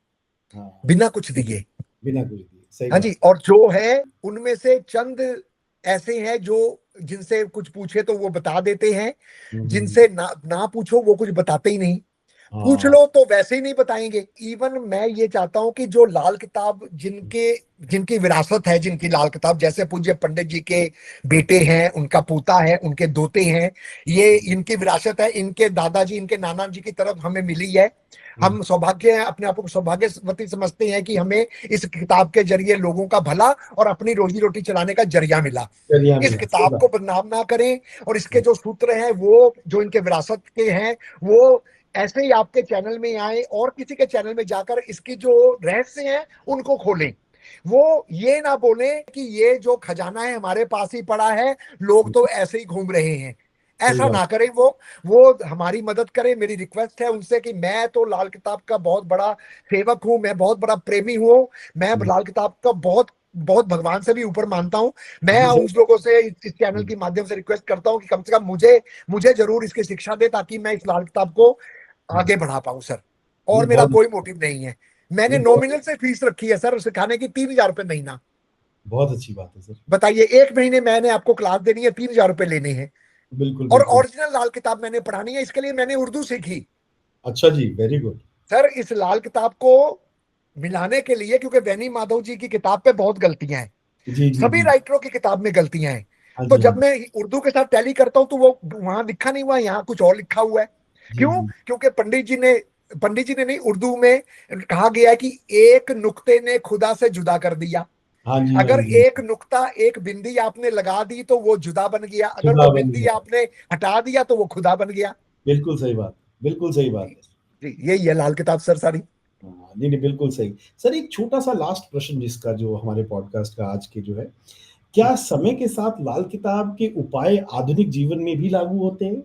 हाँ। बिना कुछ दिए। बिना कुछ दिए, सही हाँ बात। जी, और जो है उनमें से चंद ऐसे हैं जो जिनसे कुछ पूछे तो वो बता देते हैं, हम्म। जिनसे ना ना पूछो वो कुछ बताते ही नहीं। पूछ हाँ। लो तो वैसे ही नहीं बताएंगे। इवन मैं ये चाहता हूं कि जो लाल किताब जिनके जिनकी विरासत है, जिनकी लाल किताब, जैसे पूज्य पंडित जी के बेटे हैं, उनका पोता है, उनके दोते हैं, ये इनकी विरासत है, इनके दादाजी, इनके नाना जी की तरफ हमें मिली है। हम सौभाग्य हैं, अपने आप को सौभाग्यवती समझते हैं कि हमें इस किताब के जरिए लोगों का भला और अपनी रोजी रोटी चलाने का जरिया मिला। जरिया इस मिला, सही किताब बात। को बदनाम ना करें, और इसके जो सूत्र हैं वो जो इनके विरासत के हैं, वो ऐसे ही आपके चैनल में आए और किसी के चैनल में जाकर इसकी जो रहस्य हैं उनको खोलें। वो ये ना बोले कि ये जो खजाना है हमारे पास ही पड़ा है, लोग तो ऐसे ही घूम रहे हैं। सही ऐसा बात। ना करें। वो हमारी मदद करें। मेरी रिक्वेस्ट है उनसे कि मैं तो लाल किताब का बहुत बड़ा सेवक हूं, मैं बहुत बड़ा प्रेमी हूं, मैं लाल किताब का बहुत बहुत भगवान से भी ऊपर मानता हूं। मैं जी उन सर। लोगों से इस चैनल के माध्यम से रिक्वेस्ट करता हूं कि कम से कम मुझे मुझे जरूर इसकी शिक्षा दे, ताकि मैं इस लाल किताब को आगे बढ़ा पाऊं सर। और नहीं मेरा बहुत, कोई मोटिव नहीं है। मैंने नहीं बहुत, नॉमिनल से फीस रखी है सर सिखाने की, 3,000 रुपये महीना। बहुत अच्छी बात है सर। बताइए, एक महीने मैंने आपको क्लास देनी है, 3,000 रुपये लेने हैं। बिल्कुल और बिल्कुल। ओरिजिनल लाल किताब मैंने पढ़ानी है, इसके लिए मैंने उर्दू सीखी। अच्छा जी, वेरी गुड। सर इस लाल किताब को मिलाने के लिए, क्योंकि वैनी माधव जी की किताब पे बहुत गलतियां हैं, जी जी सभी जी। राइटरों की किताब में गलतियां हैं। हाँ तो जी हाँ जब जी। मैं उर्दू के साथ टैली करता हूं तो वो वहां लिखा नहीं हुआ, यहाँ कुछ और लिखा हुआ है। जी क्यों? जी। क्योंकि पंडित जी ने नहीं, उर्दू में कहा गया है कि एक नुक्ते ने खुदा से जुदा कर दिया। हाँ जी हाँ अगर जी। एक नुक्ता, एक बिंदी आपने लगा दी तो वो जुदा बन गया, अगर खुदा वो बन बिंदी गया। आपने हटा दिया तो वो खुदा बन गया। बिल्कुल सही बात, बिल्कुल सही जी बात है। जी, यही है लाल किताब सर सारी। हाँ, नहीं नहीं बिल्कुल सही। सर एक छोटा सा लास्ट प्रश्न जिसका जो हमारे पॉडकास्ट का आज के जो है, क्या समय के साथ लाल किताब के उपाय आधुनिक जीवन में भी लागू होते हैं,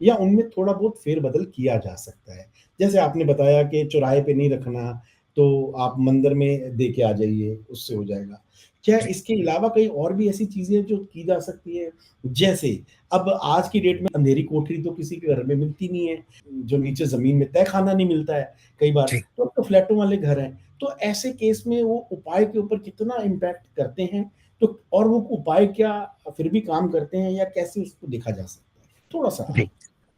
या उनमें थोड़ा बहुत फेरबदल किया जा सकता है? जैसे आपने बताया कि चौराहे पे नहीं रखना, तो आप मंदिर में दे के आ जाइए, उससे हो जाएगा। क्या जी इसके अलावा कहीं और भी ऐसी चीज़ें जो की जा सकती है? जैसे अब आज की डेट में अंधेरी कोठरी तो किसी के घर में मिलती नहीं है, जो नीचे ज़मीन में तहखाना नहीं मिलता है कई बार, जी तो अब तो फ्लैटों वाले घर हैं। तो ऐसे केस में वो उपाय के ऊपर कितना इम्पैक्ट करते हैं? तो और वो उपाय क्या फिर भी काम करते हैं, या कैसे उसको देखा जा सकता है? थोड़ा-सा जी आप।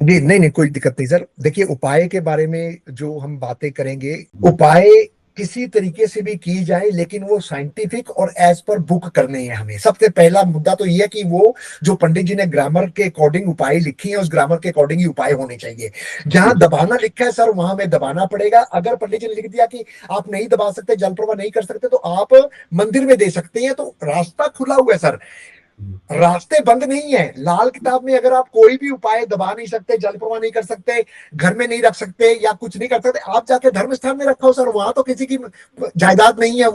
जी, नहीं नहीं, कोई दिक्कत नहीं सर। देखिए, उपाय के बारे में जो हम बातें करेंगे, उपाय किसी तरीके से भी की जाए, लेकिन वो साइंटिफिक और एज पर बुक करने हैं हमें। सबसे पहला मुद्दा तो ये है कि वो जो पंडित जी ने ग्रामर के अकॉर्डिंग उपाय लिखी है, उस ग्रामर के अकॉर्डिंग ही उपाय होने चाहिए। जहां दबाना लिखा है सर, वहां हमें दबाना पड़ेगा। अगर पंडित जी ने लिख दिया कि आप नहीं दबा सकते, जल प्रवाह नहीं कर सकते, तो आप मंदिर में दे सकते हैं, तो रास्ता खुला हुआ है सर। रास्ते बंद नहीं है। लाल किताब में अगर आप कोई भी उपाय दबा नहीं सकते, जल प्रवाह नहीं कर सकते, घर में नहीं रख सकते या कुछ नहीं कर सकते, आप जाके धर्म स्थान में रखो सर, वहां तो किसी की जायदाद नहीं है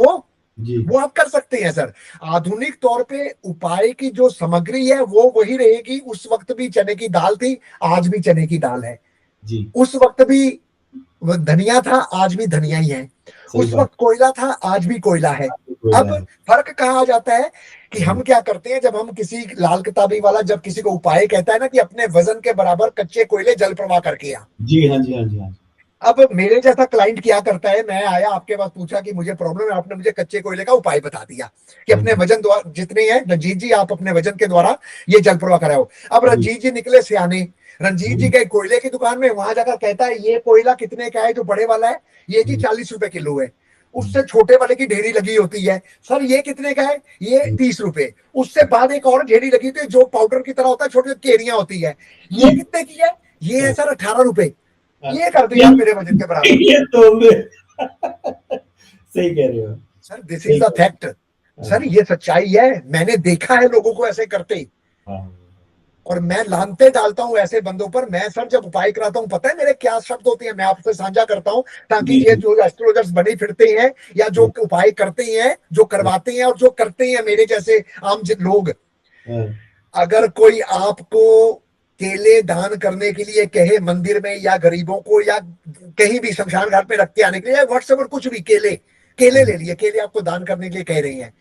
जी वो आप कर सकते हैं सर। आधुनिक तौर पे उपाय की जो सामग्री है वो वही रहेगी। उस वक्त भी चने की दाल थी, आज भी चने की दाल है। जी, उस वक्त भी वो धनिया था, आज भी धनिया ही है। सही उस बात। वक्त कोयला था, आज भी कोयला है। कोयला अब है। फर्क कहाँ आ जाता है कि जी हम क्या करते हैं, जब हम किसी लाल किताबी वाला जब किसी को उपाय कहता है ना कि अपने वजन के बराबर कच्चे कोयले जल प्रवाह करके आ। जी, हाँ जी, हाँ जी, हाँ जी। अब मेरे जैसा क्लाइंट क्या करता है, मैं आया आपके पास, पूछा कि मुझे प्रॉब्लम है, आपने मुझे कच्चे कोयले का उपाय बता दिया कि हाँ अपने जी, वजन द्वारा जितने हैं, रंजीत जी आप अपने वजन के द्वारा ये जल प्रवाह कराओ। अब जी रंजीत जी निकले सियाने, रंजीत जी जी, गए कोयले की दुकान में, वहां जाकर कहता है ये कोयला कितने का है जो बड़े वाला है, ये जी जी, 40 रुपए किलो है। जी, उससे छोटे वाले की ढेरी लगी होती है, सर ये कितने का है, ये जी, 30 रुपए। उससे बाद एक और ढेरी लगी होती है जो पाउडर की तरह होता है, छोटी छोटी केरियां होती है, जी, ये कितने की है, ये है हाँ, सर 18 रुपए। हाँ। ये कर दो ये यार मेरे वजन के बराबर। ये तो सही कह रहे हो। सर दिस सही इज द कह फैक्ट। रहे हो। सर हाँ, ये सच्चाई है, मैंने देखा है लोगों को ऐसे करते। हाँ, और मैं लानते डालता हूं ऐसे बंदों पर। मैं सर जब उपाय कराता हूं, पता है मेरे क्या शब्द होते हैं, मैं आपसे साझा करता हूं ताकि जी, ये जी, जो एस्ट्रोलॉजर्स बने फिरते हैं या जो हाँ, उपाय करते हैं, जो करवाते हैं और जो करते हैं मेरे जैसे आम लोग, हाँ, अगर कोई आपको केले दान करने के लिए कहे मंदिर में या गरीबों को या कहीं भी शमशान घाट में रख के आने के लिए, व्हाट्सएप कुछ भी, केले केले ले लिए, केले आपको दान करने के लिए कह रही हैं,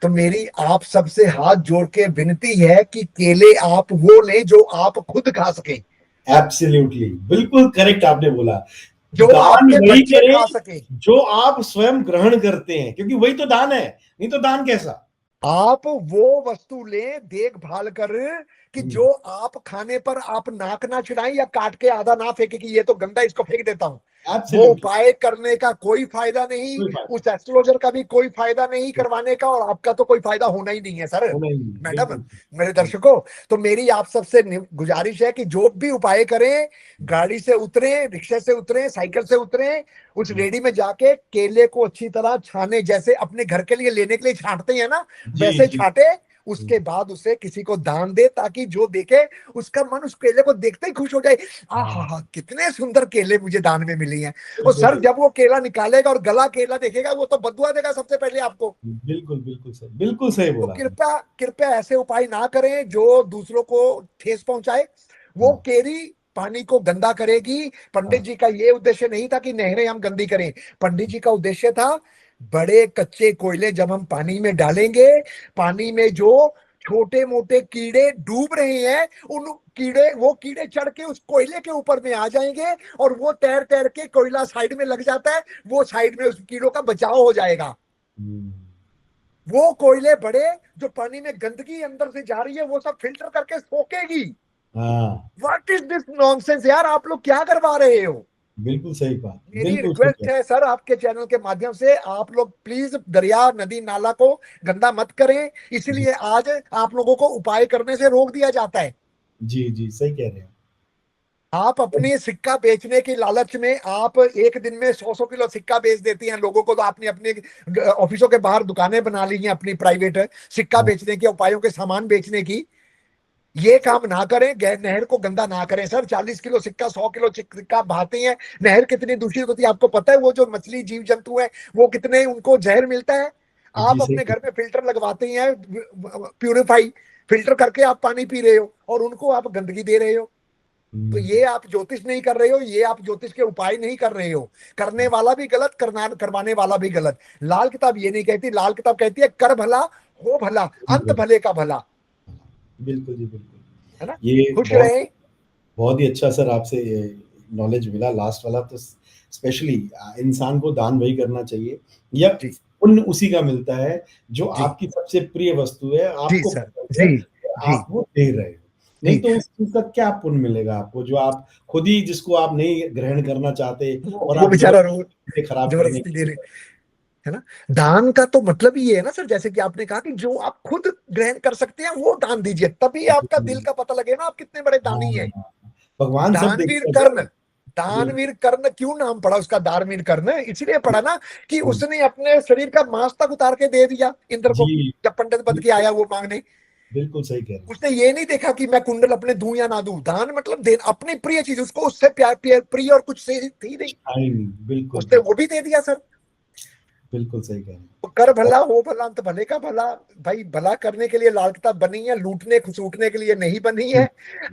तो मेरी आप सबसे हाथ जोड़ के विनती है कि केले आप वो लें जो आप खुद खा सके, एब्सोल्युटली, बिल्कुल करेक्ट आपने बोला। जो दान आपके वही बच्चे करें खा सके। जो आप स्वयं ग्रहण करते हैं, क्योंकि वही तो दान है, नहीं तो दान कैसा? आप वो वस्तु लें देखभाल कर कि हम्म, जो आप खाने पर आप नाक ना छिड़ाएं या काट के आधा ना फेंके कि ये तो गंदा, इसको फेंक देता हूं। वो एब्सोल्युटली, उपाय करने का कोई फायदा नहीं, कोई बात उस एस्ट्रोलॉजर का भी कोई फायदा नहीं करवाने का, और आपका तो कोई फायदा होना ही नहीं है सर। होना ही नहीं, मैडम, बिल्कुल। मेरे दर्शकों, तो मेरी आप सबसे गुजारिश है कि जो भी उपाय करें, गाड़ी से उतरे, रिक्शे से उतरे, साइकिल से उतरे, उस रेडी में जाके केले को अच्छी तरह छाने, जैसे अपने घर के लिए लेने के लिए छांटते हैं ना, जी वैसे जी। छांटे। उसके बाद उसे किसी को दान दे ताकि जो देखे उसका मन उस केले को देखते ही खुश हो जाए। आ हा हाँ, हा, कितने सुंदर केले मुझे दान में मिली हैं। और बिल्कुल सर जब वो केला निकालेगा और गला केला देखेगा, वो तो बदुआ देगा सबसे पहले आपको। बिल्कुल, बिल्कुल सही तो बोला आपने। कृपया कृपया ऐसे उपाय ना करें जो दूसरों को ठेस पहुंचाए। वो हाँ, केरी पानी को गंदा करेगी। पंडित हाँ, जी का ये उद्देश्य नहीं था कि नहरें हम गंदी करें। पंडित जी का उद्देश्य था, बड़े कच्चे कोयले जब हम पानी में डालेंगे, पानी में जो छोटे मोटे कीड़े डूब रहे हैं, उन कीड़े, वो कीड़े चढ़ के उस कोयले के ऊपर में आ जाएंगे और वो तैर तैर के, कोयला साइड में लग जाता है, वो साइड में उस कीड़ों का बचाव हो जाएगा। हम्म, वो कोयले बड़े, जो पानी में गंदगी अंदर से जा रही है वो सब फिल्टर करके सोखेगी। हाँ, व्हाट इज दिस नॉनसेंस यार, आप लोग क्या करवा रहे हो। बिल्कुल सही बात, मेरी बिल्कुल सही रिक्वेस्ट बात। है सर, आपके चैनल के माध्यम से, आप लोग प्लीज दरिया नदी नाला को गंदा मत करें। जी इसलिए आज आप लोगों को उपाय करने से रोक दिया जाता है। जी जी, सही कह रहे हैं। आप अपने सिक्का बेचने की लालच में आप एक दिन में 100 100 किलो सिक्का बेच देती हैं लोगों को। तो आपने अपने ऑफिसों के बाहर दुकानें बना ली हैं अपनी प्राइवेट, सिक्का हाँ, बेचने की, उपायों के सामान बेचने की। ये काम ना करें, नहर को गंदा ना करें सर। 40 किलो सिक्का, 100 किलो सिक्का बहाते हैं। नहर कितनी दूषित होती है आपको पता है। वो जो मछली जीव जंतु है, वो कितने उनको जहर मिलता है। जी आप सही अपने कह घर में फिल्टर लगवाते हैं, प्यूरिफाई फिल्टर करके आप पानी पी रहे हो और उनको आप गंदगी दे रहे हो। तो हम्म, ये आप ज्योतिष नहीं कर रहे हो, ये आप ज्योतिष के उपाय नहीं कर रहे हो। करने वाला भी गलत, करवाने वाला भी गलत। लाल किताब ये नहीं कहती, लाल किताब कहती है कर भला हो भला, अंत बिल्कुल, भले का भला। बिल्कुल जी, बिल्कुल। है ना। ये खुश बहुत रहे। बहुत ही अच्छा सर आपसे नॉलेज मिला लास्ट वाला तो। स्पेशली इंसान को दान वही करना चाहिए या जी पुण्य उसी का मिलता है जो जी आपकी सबसे प्रिय वस्तु है, जी आपको सर। पसंद है, जी जी आप वो दे रहे हो। नहीं जी। तो उस चीज का क्या पुण्य मिलेगा आपको, जो आप खुद ही, जिसको आप नहीं ग्रहण करना चाहते और वो आप बेचारा रो, जबरदस्ती खराब करने जबरदस्ती की दे रहे। कोशिश है ना। दान का तो मतलब ही ये है ना सर, जैसे कि आपने कहा कि जो आप खुद ग्रहण कर सकते हैं वो दान दीजिए, तभी आपका करते दिल हैं। का पता लगे ना आप कितने बड़े दानी हैं। हाँ, भगवान सब दानवीर देखता है कर्ण, सर। बिल्कुल, दानवीर कर्ण क्यों नाम पड़ा उसका, दानवीर कर्ण इसलिए पड़ा ना कि हम्म, उसने अपने शरीर का मांस तक उतार के दे दिया इंद्र को, जी, जब पंडित बन के बिल्कुल, आया वो मांगने। बिल्कुल सही कह रहे हैं। उसने ये नहीं देखा कि मैं कुंडल अपने दूं या ना दूं। दान मतलब दे अपनी प्रिय चीज, उसको उससे प्यार प्रिय और कुछ से थी नहीं, शाइन, बिल्कुल, उसने बिल्कुल, वो भी दे दिया सर। बिल्कुल सही कह रहे हैं। तो कर और भला हो भला अंत भले का भला। भाई भला करने के लिए लाल किताब बनी है, लूटने खसूटने के लिए नहीं बनी है।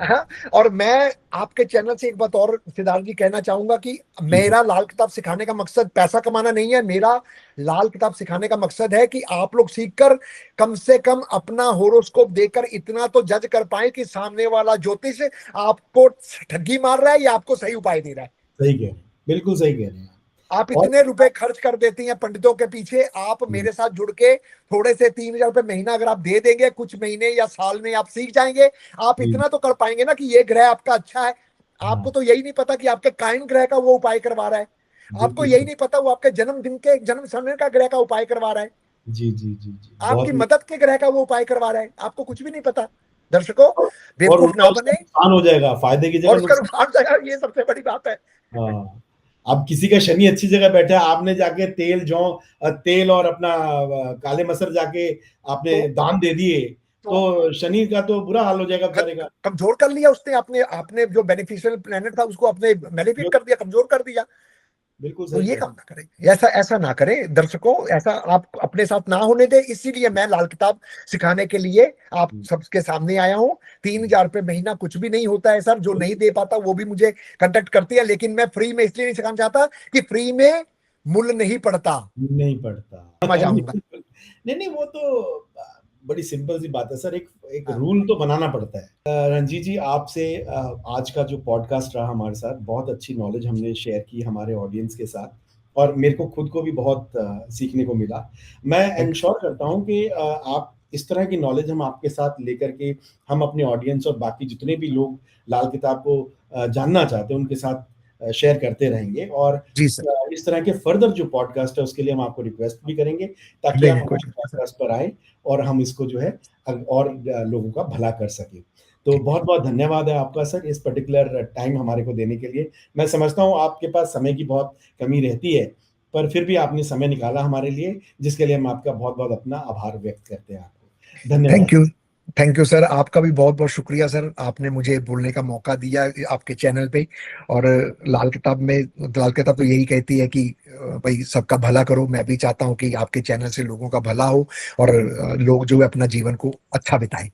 हाँ। और मैं आपके चैनल से एक बात और सिद्धार्थ जी कहना चाहूंगा कि जी, जी, मेरा लाल किताब सिखाने का मकसद पैसा कमाना नहीं है। मेरा लाल किताब सिखाने का मकसद है कि आप लोग सीखकर कम से कम अपना होरोस्कोप देकर इतना तो जज कर पाए कि सामने वाला ज्योतिष आपको ठगी मार रहा है या आपको सही उपाय दे रहा है। सही कह रहे हैं, बिल्कुल सही कह रहे हैं आप और इतने रुपए खर्च कर देती हैं पंडितों के पीछे, आप मेरे साथ जुड़ के थोड़े से 3,000 रुपए महीना अगर आप दे देंगे, कुछ महीने या साल में आप सीख जाएंगे। आप जी, इतना तो कर पाएंगे ना कि ये ग्रह आपका अच्छा है। आपको हाँ, तो यही नहीं पता कि आपके कायन ग्रह का वो उपाय करवा रहा है। आपको बिल्कुल यही सही। नहीं पता वो आपके जन्मदिन के जन्म समय का ग्रह का उपाय करवा रहा है। जी, जी, जी, जी, आपकी बहुत ही। मदद के ग्रह का वो उपाय करवा रहा है, आपको कुछ भी नहीं पता। दर्शकों, और बेवकूफ उल्टा ना उसका बने। नुकसान हो जाएगा, फायदे की और जगह उसका नुकसान। नुकसान जाएगा, ये सबसे बड़ी बात है। हाँ, अब किसी का शनि अच्छी जगह बैठा है, आपने जाके तेल जौ तेल और अपना काले मसर जाके आपने तो दान दे दिए, तो तो शनि का तो बुरा हाल हो जाएगा बेचारे का। कमजोर कर लिया उसने। आपने आपने जो बेनिफिशियल प्लेनेट था उसको आपने मेलेफिक जो कर दिया, कमजोर कर दिया। बिल्कुल तो सही ये कह रहे काम हैं। ना करें, ऐसा ऐसा ना करें दर्शकों, ऐसा आप अपने साथ ना होने दें। इसीलिए मैं लाल किताब सिखाने के लिए आप हुँ, सबके सामने आया हूँ। तीन हुँ, हजार रुपये महीना कुछ भी नहीं होता है सर। जो नहीं दे पाता वो भी मुझे कांटेक्ट करती है, लेकिन मैं फ्री में इसलिए नहीं सिखाना चाहता कि फ्री में मूल्य नहीं पड़ता। नहीं पड़ता। समझ नहीं, आऊंगा। बिल्कुल। नहीं, नहीं, वो तो बड़ी सिंपल सी बात है सर, एक एक हाँ, रूल तो बनाना पड़ता है। रंजीत जी, आपसे आज का जो पॉडकास्ट रहा हमारे साथ, बहुत अच्छी नॉलेज हमने शेयर की हमारे ऑडियंस के साथ और मेरे को खुद को भी बहुत सीखने को मिला। मैं थैंक यू। एन्श्योर करता हूँ कि आप इस तरह की नॉलेज हम आपके साथ लेकर के हम अपने ऑडियंस और बाकी जितने भी लोग लाल किताब को जानना चाहते हैं, उनके साथ शेयर करते रहेंगे और जी सर। इस तरह के फर्दर जो पॉडकास्ट है उसके लिए हम आपको रिक्वेस्ट भी करेंगे ताकि नहीं आप नहीं, कोई हमारे नहीं सर। पॉडकास्ट पर आए और हम इसको जो है और लोगों का भला कर सकें। तो ठीक। बहुत-बहुत धन्यवाद है आपका सर इस पर्टिकुलर टाइम हमारे को देने के लिए। मैं समझता हूँ आपके पास समय की बहुत कमी रहती है, पर फिर भी आपने समय निकाला हमारे लिए, जिसके लिए हम आपका बहुत-बहुत अपना आभार व्यक्त करते हैं आपको। थैंक धन्यवाद। यू। थैंक यू सर, आपका भी बहुत बहुत शुक्रिया सर, आपने मुझे बोलने का मौका दिया आपके चैनल पे। और लाल किताब में, लाल किताब तो यही कहती है कि भाई सबका भला करो। मैं भी चाहता हूँ कि आपके चैनल से लोगों का भला हो और लोग जो है अपना जीवन को अच्छा बिताएं,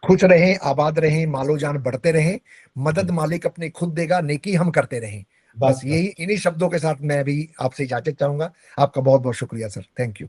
खुश रहें, आबाद रहें, मालो जान बढ़ते रहें। मदद जी, मालिक अपनी खुद देगा, नेकी हम करते रहें। बस बस, बस। यही, इन्हीं शब्दों के साथ मैं भी आपसे इजाजत चाहूंगा। आपका बहुत बहुत शुक्रिया सर, थैंक यू।